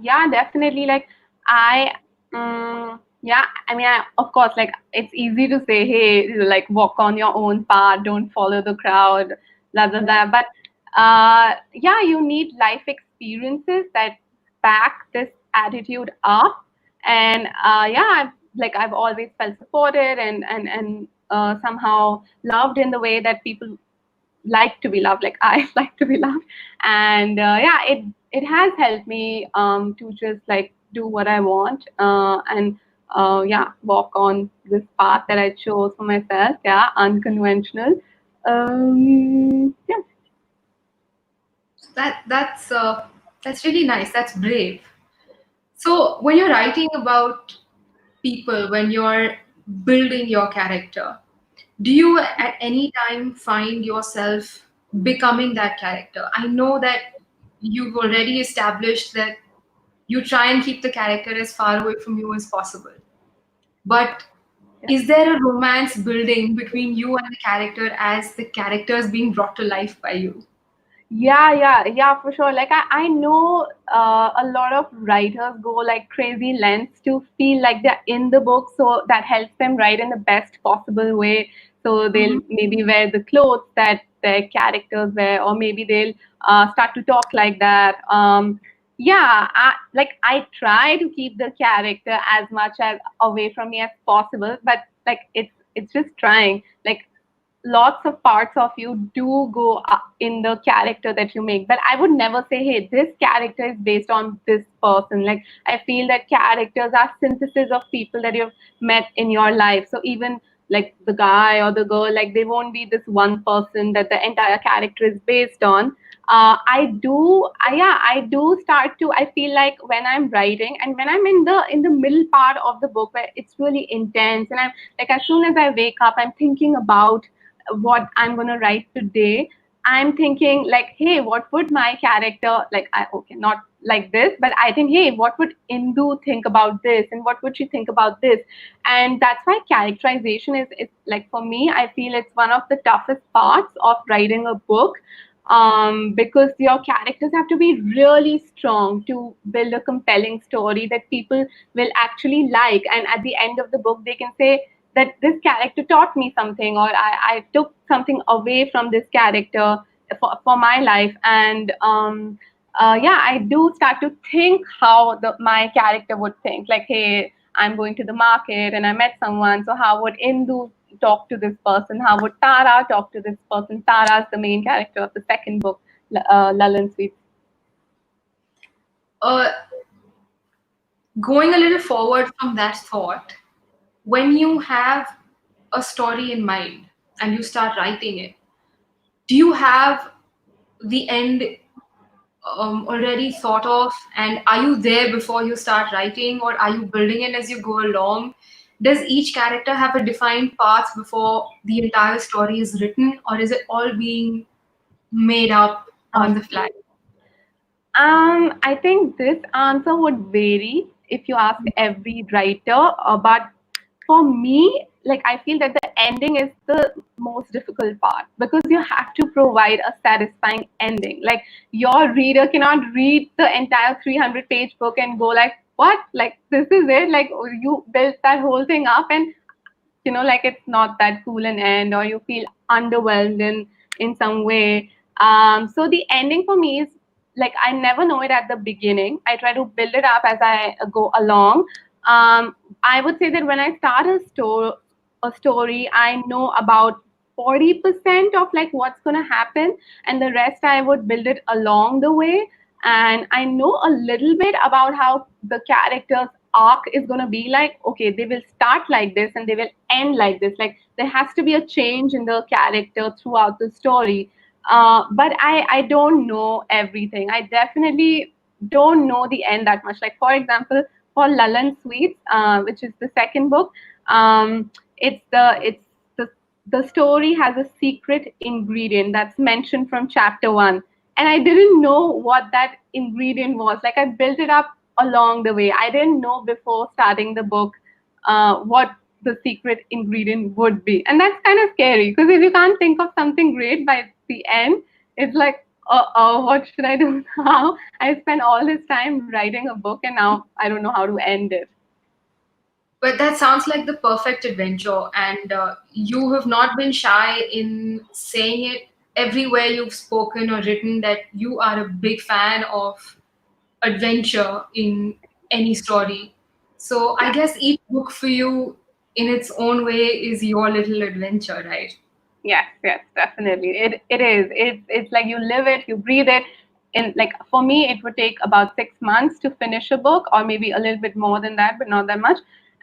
Yeah, definitely. Like I, yeah, I mean, of course, like it's easy to say, hey, like walk on your own path, don't follow the crowd, blah blah blah. But yeah, you need life experiences that back this attitude up. And yeah, I've always felt supported and somehow loved in the way that people like to be loved, like I like to be loved. And yeah, it has helped me to just like do what I want, and yeah, walk on this path that I chose for myself. Yeah, unconventional. Yeah. That's really nice. That's brave. So when you're writing about people, when you're building your character, do you at any time find yourself becoming that character? I know that you've already established that you try and keep the character as far away from you as possible. But is there a romance building between you and the character as the character is being brought to life by you? Yeah, for sure. Like I know a lot of writers go like crazy lengths to feel like they're in the book, so that helps them write in the best possible way. So they'll Mhm. maybe wear the clothes that their characters wear, or maybe they'll start to talk like that. Yeah, I try to keep the character as much as away from me as possible, but like it's just trying. Like lots of parts of you do go in the character that you make, but I would never say, hey, this character is based on this person. Like I feel that characters are synthesis of people that you've met in your life. So even like the guy or the girl, like they won't be this one person that the entire character is based on. I do start to, I feel like when I'm writing and when I'm in the middle part of the book where it's really intense, and I'm like, as soon as I wake up, I'm thinking about what I'm gonna write today. I'm thinking like, hey, what would my character like? Okay, not like this, but I think, hey, what would Indu think about this, and what would she think about this? And that's why characterization is like, for me, I feel it's one of the toughest parts of writing a book, because your characters have to be really strong to build a compelling story that people will actually like, and at the end of the book they can say that this character taught me something, or I took something away from this character for my life. And yeah, I do start to think how my character would think. Like, hey, I'm going to the market and I met someone. So how would Indu talk to this person? How would Tara talk to this person? Tara is the main character of the second book, Lalan Sweet. Uh, Going a little forward from that thought, when you have a story in mind and you start writing it, do you have the end already thought of, and are you there before you start writing, or are you building it as you go along? Does each character have a defined path before the entire story is written, or is it all being made up on the fly? I think this answer would vary if you ask every writer, but for me, like I feel that the ending is the most difficult part because you have to provide a satisfying ending. Like your reader cannot read the entire 300-page book and go like, "What? Like this is it? Like you built that whole thing up and like it's not that cool an end, or you feel underwhelmed in some way. So the ending for me is like I never know it at the beginning. I try to build it up as I go along. I would say that when I start a story, I know about 40% of like what's gonna happen, and the rest I would build it along the way. And I know a little bit about how the characters arc is going to be like. Okay, they will start like this and they will end like this. Like there has to be a change in the character throughout the story. But I don't know everything. I definitely don't know the end that much. Like for example, for Lalan Sweets, which is the second book. It's the story has a secret ingredient that's mentioned from chapter one, and I didn't know what that ingredient was. Like, I built it up along the way. I didn't know before starting the book what the secret ingredient would be, and that's kind of scary because if you can't think of something great by the end, it's like, oh, what should I do now? I spent all this time writing a book, and now I don't know how to end it. But that sounds like the perfect adventure, and you have not been shy in saying it everywhere you've spoken or written that you are a big fan of adventure in any story. So I Yeah. guess each book for you, in its own way, is your little adventure, right? Yes, yes, definitely. It is. It's like you live it, you breathe it. In, like, for me, it would take about 6 months to finish a book, or maybe a little bit more than that, but not that much.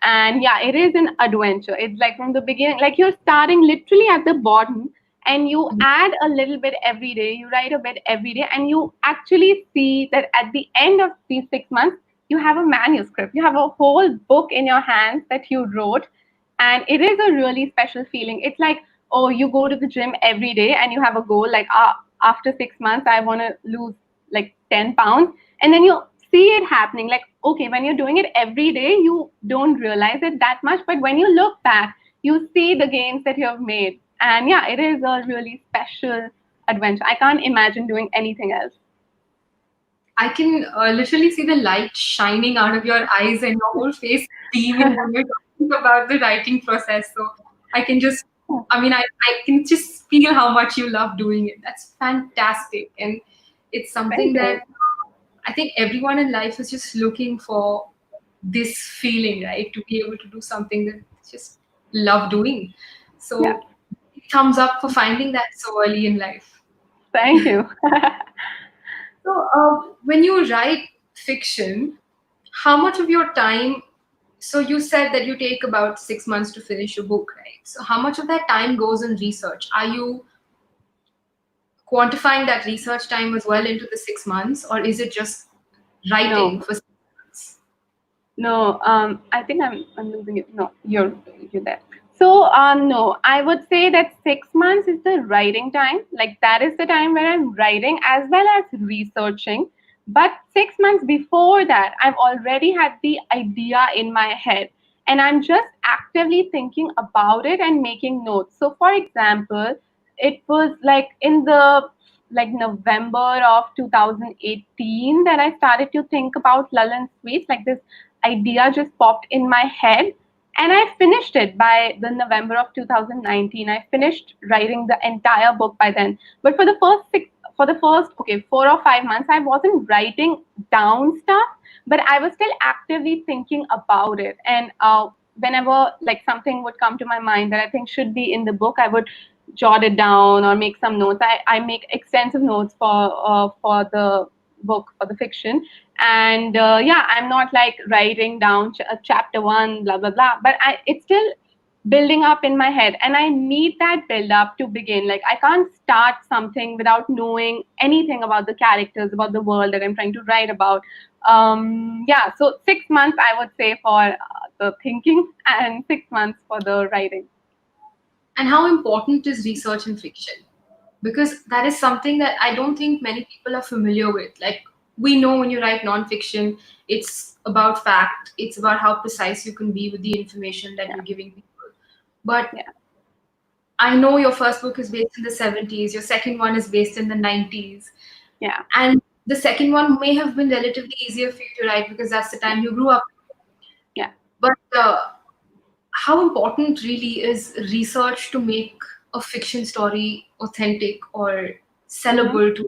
And yeah, it is an adventure. It's like from the beginning, like you're starting literally at the bottom, and you add a little bit every day. You write a bit every day, and you actually see that at the end of these 6 months, you have a manuscript. You have a whole book in your hands that you wrote, and it is a really special feeling. It's like, oh, you go to the gym every day and you have a goal like, after 6 months I want to lose like 10 pounds, and then you see it happening. Like, okay, when you're doing it every day you don't realize it that much, but when you look back you see the gains that you have made. And yeah, it is a really special adventure. I can't imagine doing anything else. I can literally see the light shining out of your eyes and your whole face beaming when you're talking about the writing process. So I can just, I can just feel how much you love doing it. That's fantastic. And it's something Thank that you. I think everyone in life is just looking for this feeling, right? To be able to do something that they just love doing. Yeah, So thumbs up for finding that so early in life. thank you. So, when you write fiction, how much of your time? So, you said that you take about 6 months to finish a book, right? So, how much of that time goes in research? Are you quantifying that research time as well into the 6 months, or is it just writing No. for 6 months? No, I think I'm losing it. No, you're there. So, no, I would say that 6 months is the writing time. Like, that is the time where I'm writing as well as researching. But 6 months before that, I've already had the idea in my head, and I'm just actively thinking about it and making notes. So, for example, it was like in the like November of 2018 that I started to think about Lalan Sweets. Like, this idea just popped in my head, and I finished it by the November of 2019. I finished writing the entire book by then. But for the first, okay, 4 or 5 months, I wasn't writing down stuff, but I was still actively thinking about it. And whenever like something would come to my mind that I think should be in the book, I would jot it down or make some notes. I make extensive notes for the book, for the fiction. And yeah, I'm not like writing down chapter one, blah blah blah, but it's still building up in my head, and I need that build up to begin. Like, I can't start something without knowing anything about the characters, about the world that I'm trying to write about. Yeah, so 6 months I would say for the thinking, and 6 months for the writing. And how important is research in fiction? Because that is something that I don't think many people are familiar with. Like, we know when you write nonfiction, it's about fact, it's about how precise you can be with the information that Yeah, you're giving people. But yeah, I know your first book is based in the 70s, your second one is based in the 90s, yeah. and the second one may have been relatively easier for you to write because that's the time you grew up. Yeah. But how important really is research to make a fiction story authentic or Mhm. sellable to?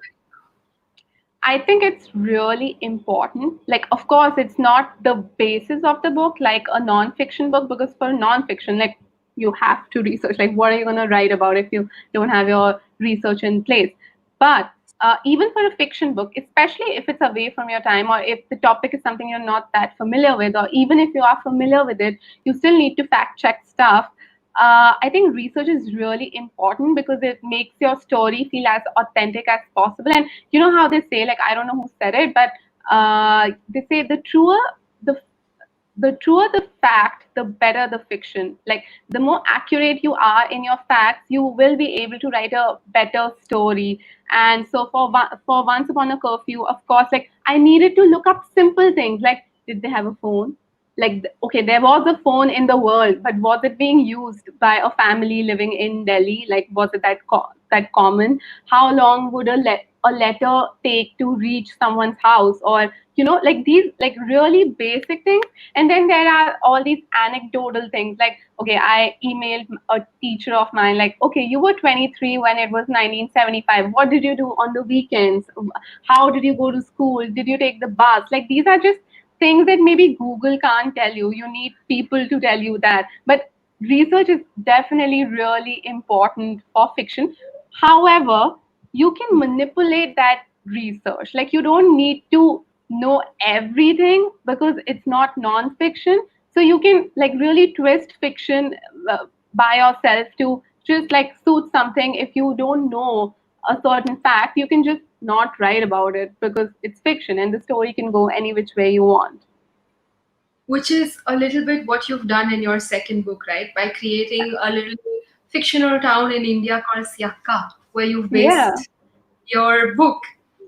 I think it's really important. Like, of course, it's not the basis of the book like a non-fiction book, because for non-fiction, like, you have to research. Like, what are you going to write about if you don't have your research in place? But even for a fiction book, especially if it's away from your time, or if the topic is something you're not that familiar with, or even if you are familiar with it, you still need to fact check stuff. I think research is really important because it makes your story feel as authentic as possible. And you know how they say, like, I don't know who said it, but they say the truer the the truer the fact, the better the fiction. Like the more accurate you are in your facts, you will be able to write a better story. And so for Once Upon a Curfew, of course, like I needed to look up simple things like, did they have a phone? Like, okay, there was a phone in the world, but was it being used by a family living in Delhi? Like, was it that common? How long would a letter take to reach someone's house? Or like these like really basic things. And then there are all these anecdotal things like, okay, I emailed a teacher of mine, like, okay, you were 23 when it was 1975. What did you do on the weekends? How did you go to school? Did you take the bus? Like these are just things that maybe Google can't tell you. You need people to tell you that. But research is definitely really important for fiction. However, you can manipulate that research. Like you don't need to know everything because it's not non-fiction. So you can like really twist fiction by yourself to just like suit something. If you don't know a certain fact, you can just not write about it because it's fiction and the story can go any which way you want. Which is a little bit what you've done in your second book, right? By creating a little fictional town in India called Siaka, where you've Yeah, based your book.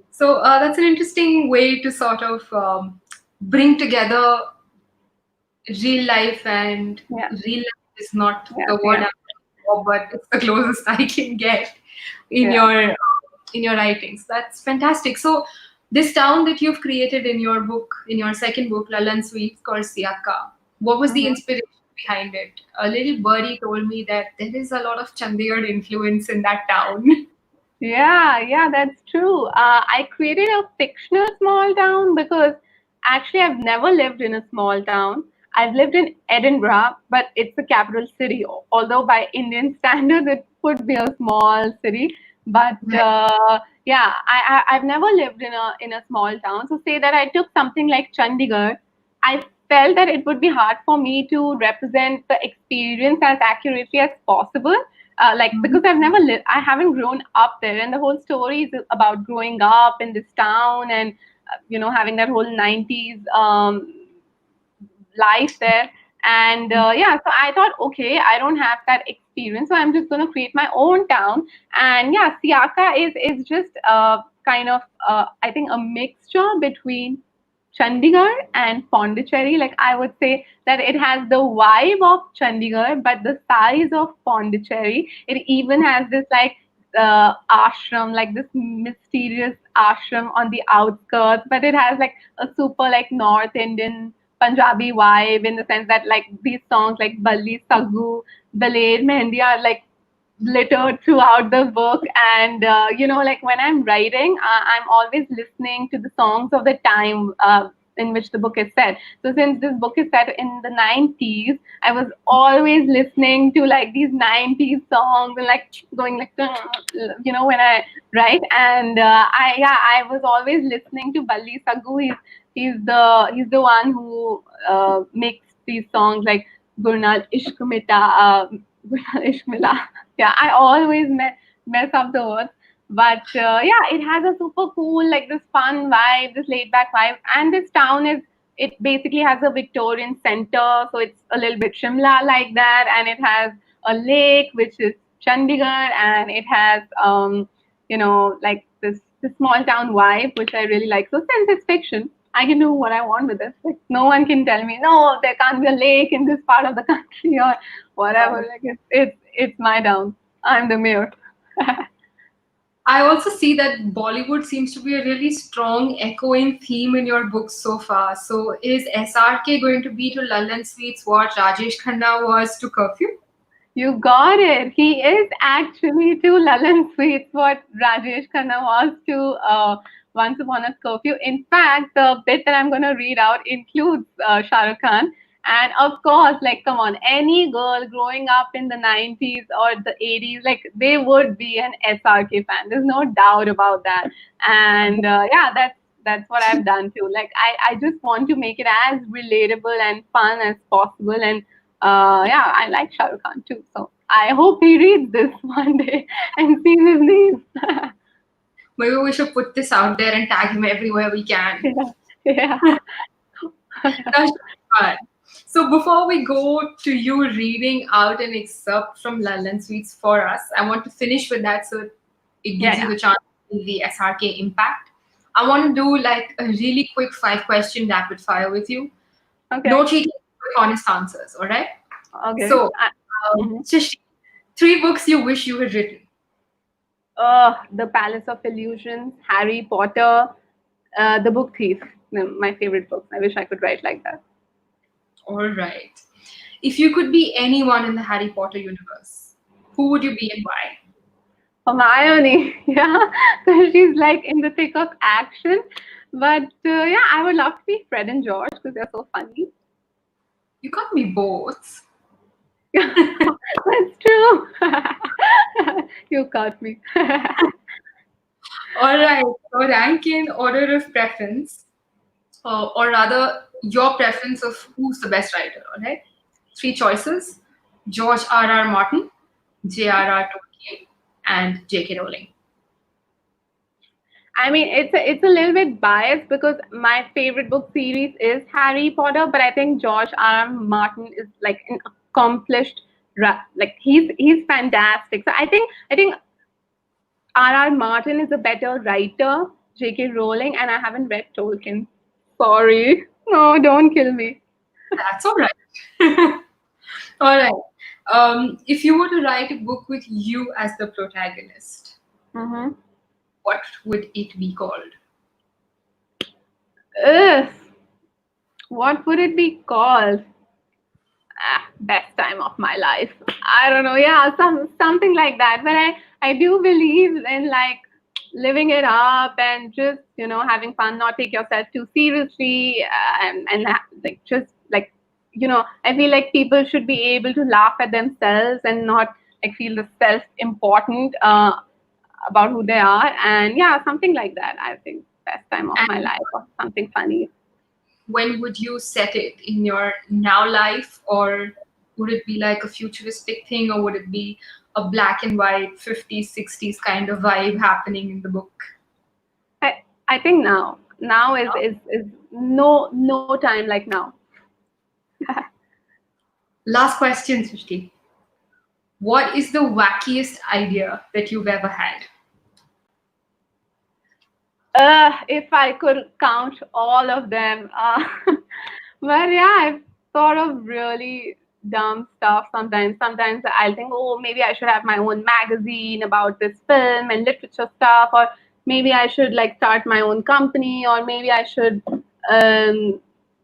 So that's an interesting way to sort of bring together real life, and yeah, real life is not yeah, the word yeah, I'm looking for, but it's the closest I can get in yeah. your writings. That's fantastic. So this town that you've created in your book, in your second book, Lalan Sweets, called Siaka, what was the Mhm. inspiration behind it? A little birdie told me that there is a lot of Chandigarh influence in that town. Yeah, yeah, that's true. I created a fictional small town because actually I've never lived in a small town. I've lived in Edinburgh, but it's the capital city. Although by Indian standards, it could be a small city. But yeah, I've never lived in a small town. So say that I took something like Chandigarh, I felt that it would be hard for me to represent the experience as accurately as possible. Like because I've never lived, I haven't grown up there, and the whole story is about growing up in this town and having that whole 90s life there. And yeah, so I thought, okay, I don't have that experience, so I'm just going to create my own town. And yeah, Siaka is just kind of I think a mixture between Chandigarh and Pondicherry. Like I would say that it has the vibe of Chandigarh, but the size of Pondicherry. It even has this like ashram, like this mysterious ashram on the outskirts, but it has like a super like North Indian Punjabi vibe in the sense that like these songs like Balli Saggu, Daler Mehendi are like littered throughout the book. And like when I'm writing, I'm always listening to the songs of the time in which the book is set. So since this book is set in the 90s, I was always listening to like these 90s songs and like going like when I write. And I was always listening to Balli Saggu. He's the one who makes these songs like Gurnal Ishq Mita, Gurnal Ishq Mila. Yeah, I always mess up the words. But yeah, it has a super cool, like this fun vibe, this laid back vibe. And this town it basically has a Victorian center. So it's a little bit Shimla like that. And it has a lake, which is Chandigarh. And it has, like this small town vibe, which I really like. So since it's fiction, I can do what I want with it. Like no one can tell me, no, there can't be a lake in this part of the country or whatever. Like it's my town. I'm the mayor. I also see that Bollywood seems to be a really strong echoing theme in your books so far. So is SRK going to be to London Sweets what Rajesh Khanna was to Curfew? You got it. He is actually to Lalan Sweets what Rajesh Khanna was to Once Upon a Curfew. In fact, the bit that I'm going to read out includes Shah Rukh Khan. And of course, like, come on, any girl growing up in the 90s or the 80s, like, they would be an SRK fan. There's no doubt about that. And yeah, that's what I've done too. Like, I just want to make it as relatable and fun as possible. And yeah, I like Shah Rukh Khan too. So I hope he reads this one day and sees his name. Maybe we should put this out there and tag him everywhere we can. Yeah. Yeah. That should be fun. So before we go to you reading out an excerpt from London Sweets for us, I want to finish with that so it gives you Yeah, the chance to see the SRK impact. I want to do like a really quick 5 question rapid fire with you. yeah. No Okay. cheating, quick honest answers, all right? Okay. So, Mhm. Srishti, 3 books you wish you had written. The Palace of Illusions, Harry Potter, The Book Thief. My favorite books. I wish I could write like that. All right. If you could be anyone in the Harry Potter universe, who would you be and why? Hermione, yeah, because she's like in the thick of action. But yeah, I would love to be Fred and George because they're so funny. You can't be both. That's true. You caught me. All right. So rank in order of preference, or rather, your preference of who's the best writer. All right. 3 choices: George R. R. Martin, J.R.R. Tolkien, and J.K. Rowling. I mean, it's a little bit biased because my favorite book series is Harry Potter, but I think George R. R. Martin is like an accomplished, like he's fantastic. So I think R. R. Martin is a better writer. J.K. Rowling, and I haven't read Tolkien. Sorry, no, don't kill me. That's all right. All right. If you were to write a book with you as the protagonist, Mm-hmm. what would it be called? Ugh, what would it be called? Best time of my life. I don't know. Yeah, something like that. But I do believe in like living it up and just having fun, not take yourself too seriously, like just like I feel like people should be able to laugh at themselves and not like feel the self important about who they are. And yeah, something like that. I think best time of my And life or something funny. when would you set it in your now life, or would it be like a futuristic thing, or would it be a black and white 50s 60s kind of vibe happening in the book? I think now is no time like now. Last question, Srishti. What is the wackiest idea that you've ever had? If I could count all of them, but yeah, I've thought of really dumb stuff sometimes. Sometimes I'll think, oh, maybe I should have my own magazine about this film and literature stuff, or maybe I should like start my own company, or maybe I should,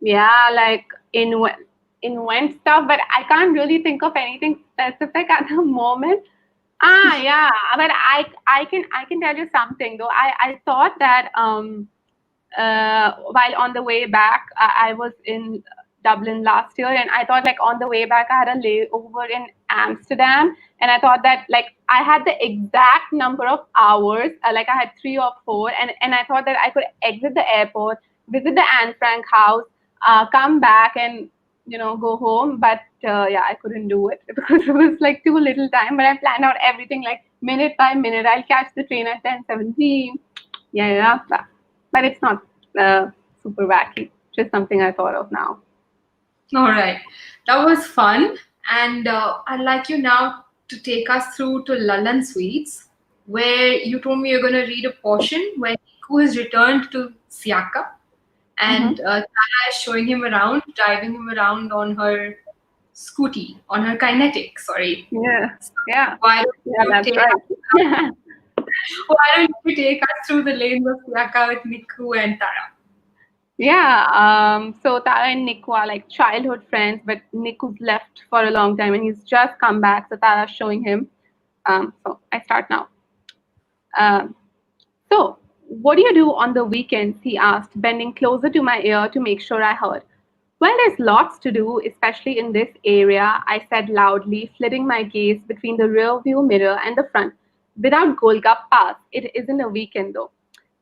yeah, like invent stuff. But I can't really think of anything specific at the moment. Yeah, but I can tell you something though. I thought that while on the way back, I was in Dublin last year, and I thought like on the way back I had a layover in Amsterdam, and I thought that like I had the exact number of hours, like I had 3 or 4, and I thought that I could exit the airport, visit the Anne Frank house, come back, and go home. But yeah, I couldn't do it because it was like too little time. But I planned out everything like minute by minute. I'll catch the train at 10:17. Yeah, but it's not uh, super wacky. Just something I thought of now. All right. That was fun. And I'd like you now to take us through to Lalan Sweets, where you told me you're going to read a portion where Niku has returned to Siaka, Mm-hmm. and Tara is showing him around, driving him around on her scooty, on her kinetic, sorry. Yeah, So yeah, why don't yeah. you That's take right. why don't you take us through the lanes of Siaka with Niku and Tara? Yeah. So Tara and Niku are like childhood friends, but Niku's left for a long time, and he's just come back. So Tara's showing him. So I start now. Um, So, what do you do on the weekends? He asked, bending closer to my ear to make sure I heard. Well, there's lots to do, especially in this area, I said loudly, flitting my gaze between the rear view mirror and the front. Without Golgap Pass, it isn't a weekend though.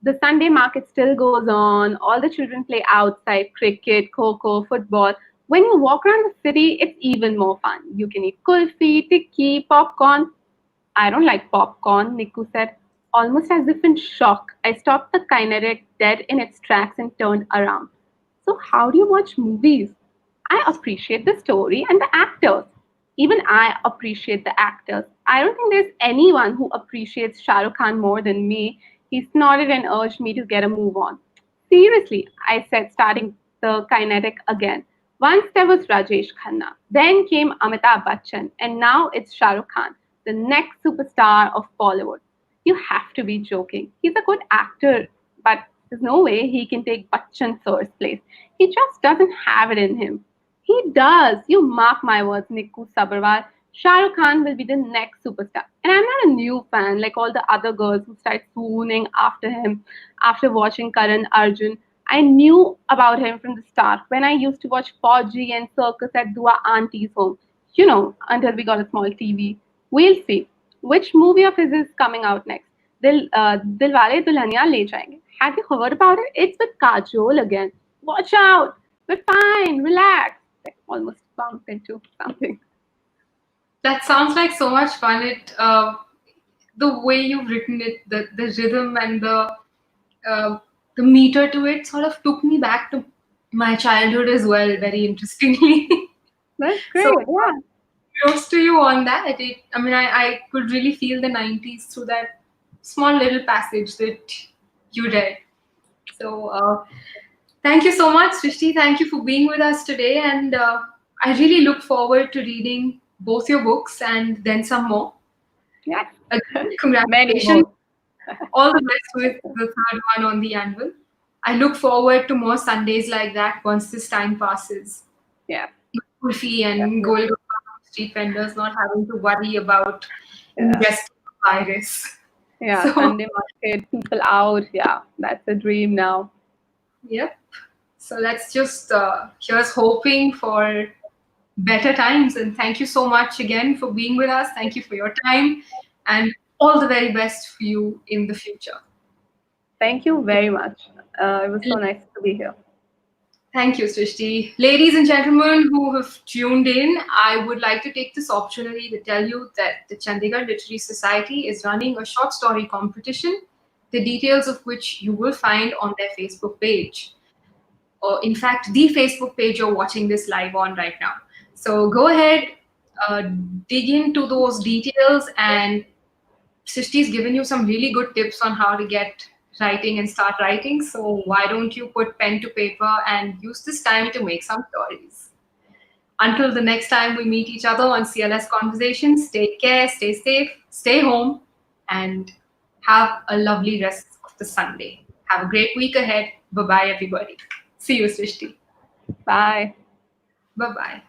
The Sunday market still goes on, all the children play outside, cricket, coco, football. When you walk around the city, it's even more fun. You can eat kulfi, tikki, popcorn, I don't like popcorn, Niku said, almost as if in shock. I stopped the kinetic dead in its tracks and turned around. So, how do you watch movies? I appreciate the story and the actors. Even I appreciate the actors. I don't think there's anyone who appreciates Shah Rukh Khan more than me. He snorted and urged me to get a move on. Seriously, I said, starting the kinetic again. Once there was Rajesh Khanna, then came Amitabh Bachchan, and now it's Shah Rukh Khan, the next superstar of Bollywood. You have to be joking. He's a good actor, but there's no way he can take Bachchan first place. He just doesn't have it in him. He does. You mark my words, Nikku Sabharwal. Shah Rukh Khan will be the next superstar. And I'm not a new fan like all the other girls who started swooning after him after watching Karan Arjun. I knew about him from the start when I used to watch Fauji and Circus at Dua Auntie's home. Until we got a small TV. We'll see. Which movie of his is coming out next? Dilwale Dulhania Le Jayenge. Have you heard about it? It's with Kajol again. Watch out. We're fine. Relax. I almost bumped into something. That sounds like so much fun. The way you've written it, the rhythm and the meter to it sort of took me back to my childhood as well, very interestingly. That's great. So Yeah. close to you on that. I could really feel the 90s through that small little passage that you read. So thank you so much, Srishti. Thank you for being with us today. And I really look forward to reading both your books and then some more. Yeah. Again, Many congratulations. more. All the best with the third one on the anvil. I look forward to more Sundays like that once this time passes. Yeah. Kulfi and Golgappa street vendors not having to worry about Yeah. ingesting a virus. Yeah. So, Sunday market, people out. Yeah. That's a dream now. yep. So let's just here's hoping for better times. And thank you so much again for being with us. Thank you for your time and all the very best for you in the future. Thank you very much. It was so nice to be here. Thank you, Srishti. Ladies and gentlemen who have tuned in, I would like to take this opportunity to tell you that the Chandigarh Literary Society is running a short story competition, the details of which you will find on their Facebook page. Or in fact, the Facebook page you're watching this live on right now. So go ahead, dig into those details, and Srishti's given you some really good tips on how to get writing and start writing. So why don't you put pen to paper and use this time to make some stories? Until the next time we meet each other on CLS Conversations, take care, stay safe, stay home, and have a lovely rest of the Sunday. Have a great week ahead. Bye-bye, everybody. See you, Srishti. Bye. Bye-bye.